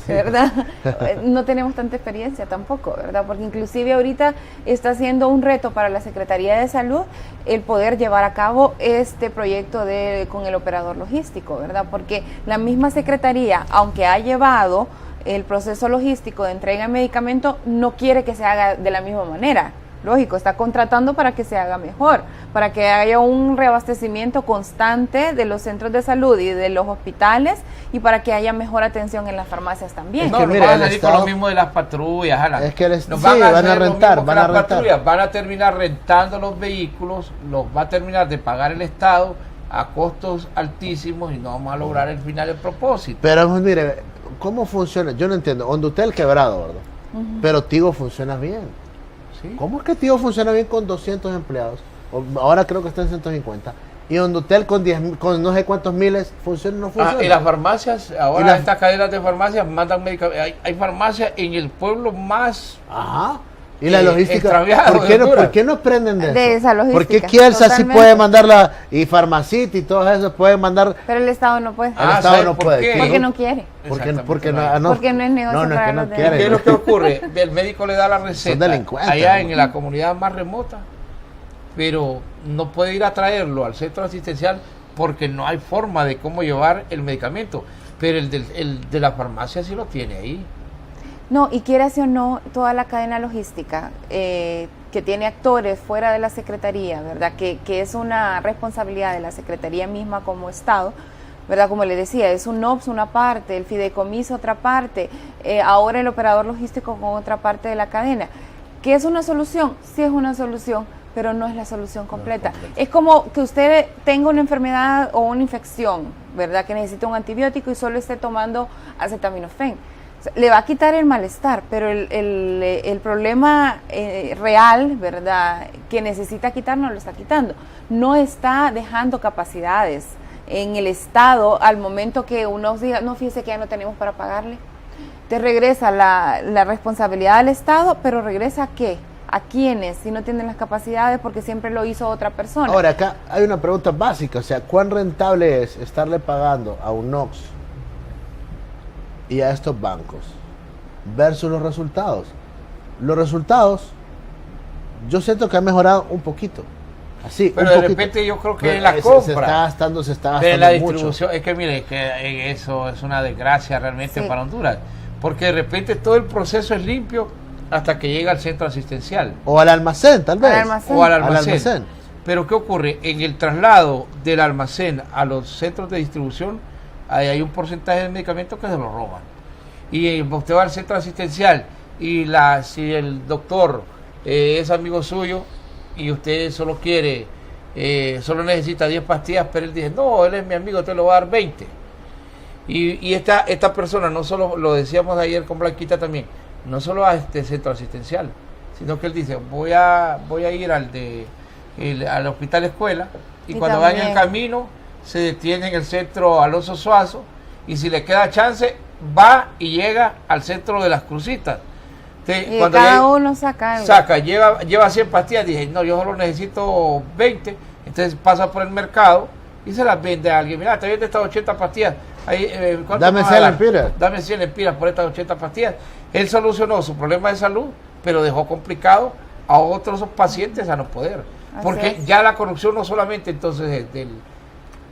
¿verdad? No tenemos tanta experiencia tampoco, ¿verdad? Porque inclusive ahorita está siendo un reto para la Secretaría de Salud el poder llevar a cabo este proyecto con el operador logístico, ¿verdad? Porque la misma Secretaría, aunque ha llevado el proceso logístico de entrega de medicamento no quiere que se haga de la misma manera. Lógico, está contratando para que se haga mejor, para que haya un reabastecimiento constante de los centros de salud y de los hospitales y para que haya mejor atención en las farmacias también. Es No, que nos mira, van a el salir con Estado- lo mismo de las patrullas, Alan. Es que Nos sí, van a hacer lo rentar, mismo van que a las rentar. patrullas, van a terminar rentando los vehículos, los va a terminar de pagar el Estado a costos altísimos y no vamos a lograr el final del propósito. Pero mire, ¿cómo funciona? Yo no entiendo. Hondutel quebrado, ¿verdad? Pero Tigo funciona bien. ¿Sí? ¿Cómo es que Tigo funciona bien con 200 empleados? Ahora creo que está en 150. Y Hondutel con 10, con no sé cuántos miles, ¿funciona o no funciona? Y las farmacias, ahora Y las- estas cadenas de farmacias mandan medicamentos. Hay farmacias en el pueblo más... Ajá. Y la logística. extraviado ¿Por qué, de no, Honduras. ¿Por qué no aprenden de, De eso? esa logística, ¿Por qué Kielsa sí totalmente. puede mandarla y Farmacity y todo eso pueden mandar? Pero el Estado no puede, El Estado ¿sabe no por puede. qué? ¿Qué? porque no quiere. Porque Exactamente, no, Porque no es negocio no es para que no los quiere. ¿Qué es lo que ocurre? El médico le da la receta delincuentes, allá ¿no? en la comunidad más remota, pero no puede ir a traerlo al centro asistencial porque no hay forma de cómo llevar el medicamento. Pero el de la farmacia sí lo tiene ahí. No, y quieras o no, toda la cadena logística que tiene actores fuera de la Secretaría, ¿verdad? Que es una responsabilidad de la Secretaría misma como Estado, ¿verdad? Como le decía, es un OPS una parte, el fideicomiso otra parte, ahora el operador logístico con otra parte de la cadena. ¿Qué es una solución? Sí es una solución, pero no es la solución completa. Es como que usted tenga una enfermedad o una infección, ¿verdad? Que necesita un antibiótico y solo esté tomando acetaminofén. O sea, le va a quitar el malestar, pero el problema real, ¿verdad?, que necesita quitar, no lo está quitando. No está dejando capacidades en el Estado al momento que uno diga, no, fíjese que ya no tenemos para pagarle. Te regresa la responsabilidad al Estado, pero regresa ¿a qué? ¿A quiénes? Si no tienen las capacidades porque siempre lo hizo otra persona. Ahora, acá hay una pregunta básica, o sea, ¿cuán rentable es estarle pagando a un OPS y a estos bancos versus los resultados? Los resultados, yo siento que ha mejorado un poquito. Así, Pero un de poquito. repente yo creo que Pero en la se compra está gastando de la mucho. distribución, es que mire, que eso es una desgracia realmente Sí. para Honduras, porque de repente todo el proceso es limpio hasta que llega al centro asistencial O al almacén, tal vez. Al almacén. o al Al almacén. almacén. Pero ¿qué ocurre? En el traslado del almacén a los centros de distribución hay un porcentaje de medicamentos que se lo roban. Y usted va al centro asistencial y si el doctor es amigo suyo y usted solo quiere, solo necesita 10 pastillas, pero él dice, no, él es mi amigo, te lo va a dar 20. Y esta persona, no solo, lo decíamos ayer con Blanquita también, no solo a este centro asistencial, sino que él dice, voy a ir al hospital escuela y cuando va en el también. camino se detiene en el centro Alonso Suazo y si le queda chance va y llega al centro de las Crucitas. Entonces, y cuando cada llega- uno saca algo. lleva 100 pastillas, dije, no, yo solo necesito 20, entonces pasa por el mercado y se las vende a alguien, mira, te vende estas 80 pastillas, ahí, ¿cuánto Dame me vas a 100 dar? lempiras. Dame 100 lempiras por estas 80 pastillas. Él solucionó su problema de salud, pero dejó complicado a otros pacientes a no poder, Así porque es. ya la corrupción no solamente entonces es del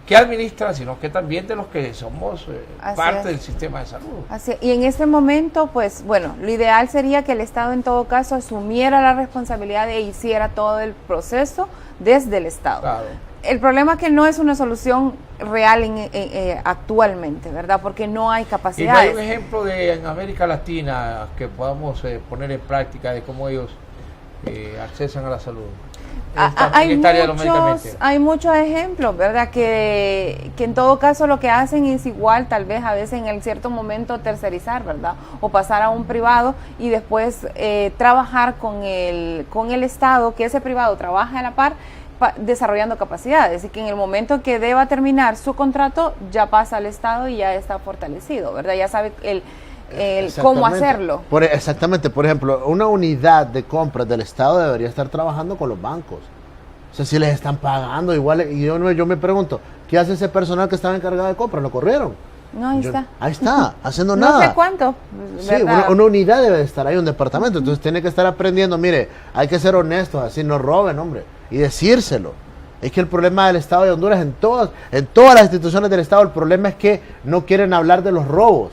que administra, sino que también de los que somos Así parte es. del sistema de salud. Así, y en este momento, pues bueno, lo ideal sería que el Estado en todo caso asumiera la responsabilidad e hiciera todo el proceso desde el Estado. Claro. El problema es que no es una solución real actualmente, ¿verdad? Porque no hay Y no hay capacidades. un ejemplo en América Latina que podamos poner en práctica de cómo ellos accesan a la salud. Hay muchos ejemplos, ¿verdad? Que en todo caso lo que hacen es igual, tal vez a veces en el cierto momento tercerizar, ¿verdad? O pasar a un privado y después trabajar con el Estado, que ese privado trabaje a la par, desarrollando capacidades y que en el momento que deba terminar su contrato ya pasa al Estado y ya está fortalecido, ¿verdad? Ya sabe cómo hacerlo. Exactamente, por ejemplo, una unidad de compras del Estado debería estar trabajando con los bancos. O sea, si les están pagando igual, y yo me pregunto, ¿qué hace ese personal que estaba encargado de compras? ¿Lo corrieron? No, ahí está. Ahí está, haciendo No nada. sé cuánto, Sí, ¿verdad? una unidad debe de estar ahí, un departamento. Entonces tiene que estar aprendiendo, mire, hay que ser honestos, así no roben, hombre, y decírselo. Es que el problema del Estado de Honduras, en todas las instituciones del Estado, el problema es que no quieren hablar de los robos.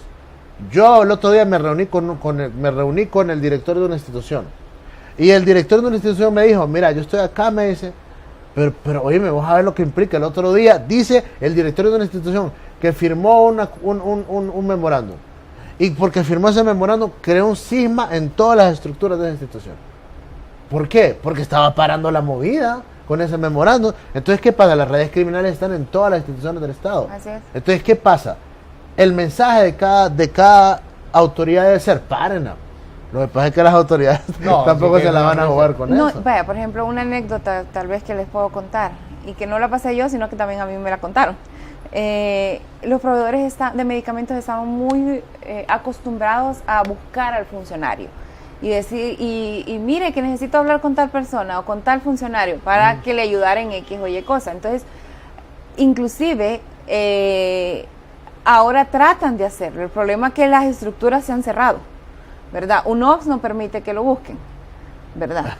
Yo el otro día me reuní con el director de una institución. Y el director de una institución me dijo, mira, yo estoy acá, me dice, pero oye, vos a ver lo que implica. El otro día dice el director de una institución que firmó un memorándum. Y porque firmó ese memorándum, creó un cisma en todas las estructuras de esa institución. ¿Por qué? Porque estaba parando la movida con ese memorándum. Entonces, ¿qué pasa? Las redes criminales están en todas las instituciones del Estado. Así es. Entonces, ¿qué pasa? El mensaje de cada autoridad debe ser, párenla. Lo que pasa es que las autoridades tampoco se la van a jugar con eso. Vaya, por ejemplo, una anécdota tal vez que les puedo contar, y que no la pasé yo, sino que también a mí me la contaron. Los proveedores de medicamentos estaban muy acostumbrados a buscar al funcionario y decir, y mire que necesito hablar con tal persona o con tal funcionario para que le ayudara en X o Y cosa. Entonces, inclusive, ahora tratan de hacerlo. El problema es que las estructuras se han cerrado, ¿verdad? UNOPS no permite que lo busquen, ¿verdad?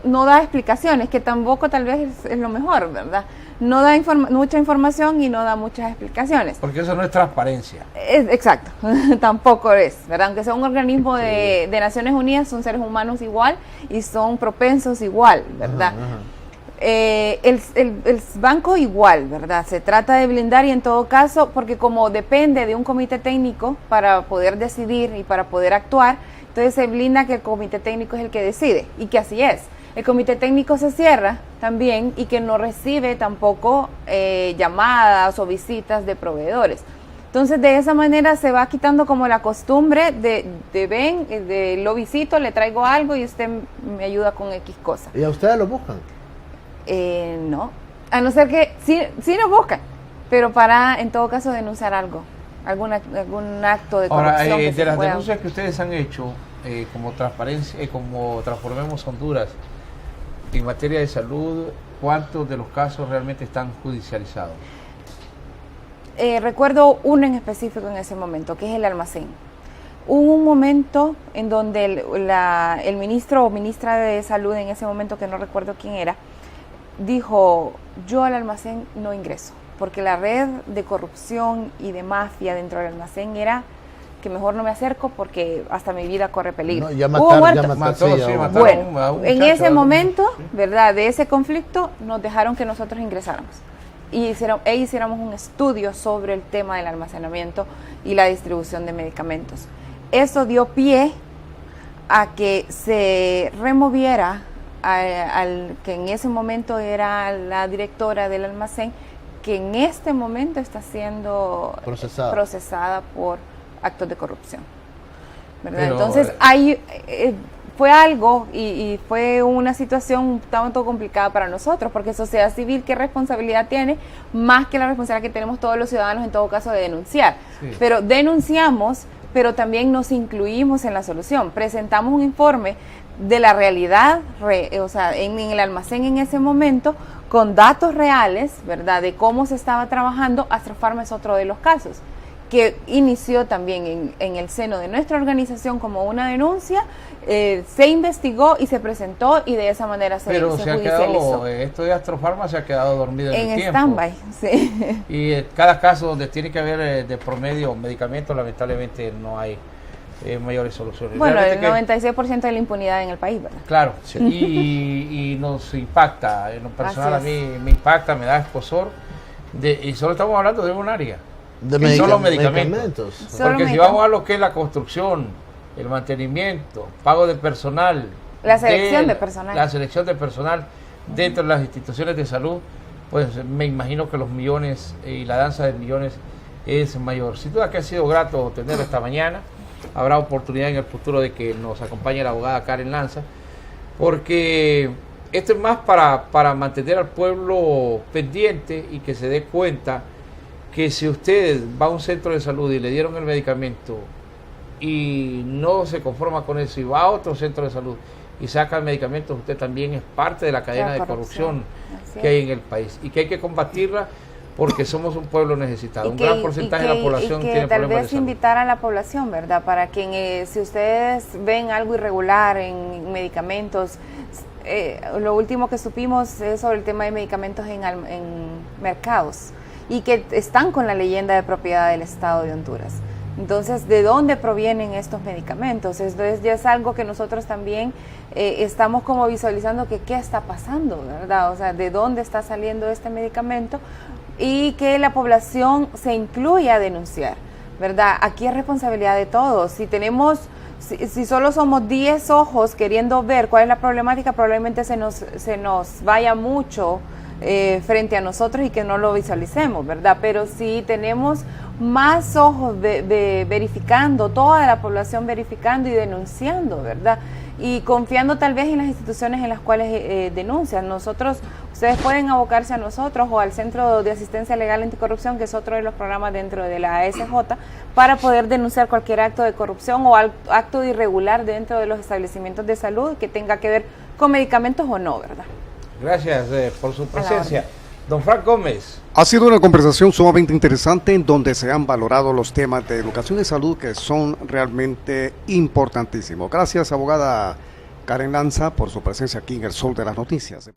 No da explicaciones, que tampoco tal vez es lo mejor, ¿verdad? No da mucha información y no da muchas explicaciones. Porque eso no es transparencia. Exacto, tampoco es, ¿verdad? Aunque sea un organismo de Naciones Unidas, son seres humanos igual y son propensos igual, ¿verdad? El banco igual, ¿verdad? Se trata de blindar y en todo caso, porque como depende de un comité técnico para poder decidir y para poder actuar, entonces se blinda que el comité técnico es el que decide y que así es. El comité técnico se cierra también y que no recibe tampoco llamadas o visitas de proveedores. Entonces de esa manera se va quitando como la costumbre de lo visito, le traigo algo y usted me ayuda con X cosa. ¿Y a ustedes lo buscan? No, a no ser que sí nos buscan, pero para en todo caso denunciar algo, algún acto de corrupción. Ahora, que de las pueda... denuncias que ustedes han hecho como Transparencia, como Transformemos Honduras, en materia de salud, ¿cuántos de los casos realmente están judicializados? Recuerdo uno en específico en ese momento, que es el almacén. Hubo un momento en donde el ministro o ministra de salud en ese momento, que no recuerdo quién era, dijo, yo al almacén no ingreso, porque la red de corrupción y de mafia dentro del almacén era que mejor no me acerco porque hasta mi vida corre peligro. No, hubo muertos. Mataron Bueno, a un en muchacho, ese momento, ¿verdad? De ese conflicto, nos dejaron que nosotros ingresáramos y hiciéramos un estudio sobre el tema del almacenamiento y la distribución de medicamentos. Eso dio pie a que se removiera al que en ese momento era la directora del almacén, que en este momento está siendo procesada por actos de corrupción, ¿verdad? Pero, entonces fue algo y fue una situación un tanto complicada para nosotros, porque sociedad civil, ¿qué responsabilidad tiene? Más que la responsabilidad que tenemos todos los ciudadanos en todo caso de denunciar. Sí. Pero denunciamos, pero también nos incluimos en la solución. Presentamos un informe de la realidad, o sea, en el almacén en ese momento, con datos reales, ¿verdad?, de cómo se estaba trabajando. Astrofarma es otro de los casos, que inició también en el seno de nuestra organización como una denuncia, se investigó y se presentó y de esa manera se judicializó. Quedado, esto de Astrofarma se ha quedado dormido en el tiempo. Stand-by, sí. Y cada caso donde tiene que haber de promedio medicamentos, lamentablemente no hay mayores soluciones. Bueno, el 96% de la impunidad en el país, ¿verdad? Claro, sí. y nos impacta, en lo personal a mí me impacta, me da escozor, y solo estamos hablando de un área. Solo medicamentos. Porque si vamos a lo que es la construcción, el mantenimiento, pago de personal, la selección de personal dentro de las instituciones de salud, pues me imagino que los millones y la danza de millones es mayor. Sin duda que ha sido grato tenerlo esta mañana. Habrá oportunidad en el futuro de que nos acompañe la abogada Karen Lanza, porque esto es más para mantener al pueblo pendiente y que se dé cuenta que si usted va a un centro de salud y le dieron el medicamento y no se conforma con eso y va a otro centro de salud y saca el medicamento, usted también es parte de la cadena de corrupción que hay en el país y que hay que combatirla, porque somos un pueblo necesitado. Un gran porcentaje de la población tiene problemas de salud. Tal vez invitar a la población, ¿verdad? Para que si ustedes ven algo irregular en medicamentos, lo último que supimos es sobre el tema de medicamentos en mercados y que están con la leyenda de propiedad del Estado de Honduras. Entonces, ¿de dónde provienen estos medicamentos? Entonces, ya es algo que nosotros también estamos como visualizando que qué está pasando, ¿verdad? O sea, ¿de dónde está saliendo este medicamento? Y que la población se incluya a denunciar, ¿verdad? Aquí es responsabilidad de todos. Si solo somos 10 ojos queriendo ver cuál es la problemática, probablemente se nos vaya mucho frente a nosotros y que no lo visualicemos, ¿verdad? Pero si tenemos más ojos verificando, toda la población verificando y denunciando, ¿verdad? Y confiando tal vez en las instituciones en las cuales denuncian. Ustedes pueden abocarse a nosotros o al Centro de Asistencia Legal Anticorrupción, que es otro de los programas dentro de la ASJ, para poder denunciar cualquier acto de corrupción o acto irregular dentro de los establecimientos de salud que tenga que ver con medicamentos o no, ¿verdad? Gracias por su presencia. Don Frank Gómez. Ha sido una conversación sumamente interesante en donde se han valorado los temas de educación y salud que son realmente importantísimos. Gracias, abogada Karen Lanza, por su presencia aquí en El Sol de las Noticias.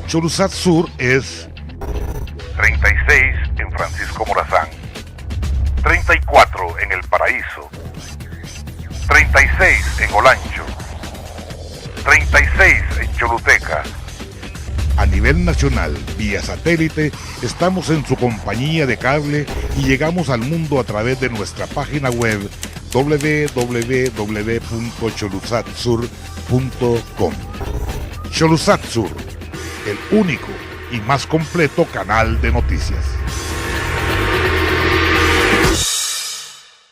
Cholusac Sur es 36 en Francisco Morazán, 34 en El Paraíso, 36 en Olancho, 36 en Choluteca. a nivel nacional, vía satélite, estamos en su compañía de cable y llegamos al mundo a través de nuestra página web www.cholusatsur.com. Cholusac Sur, el único y más completo canal de noticias.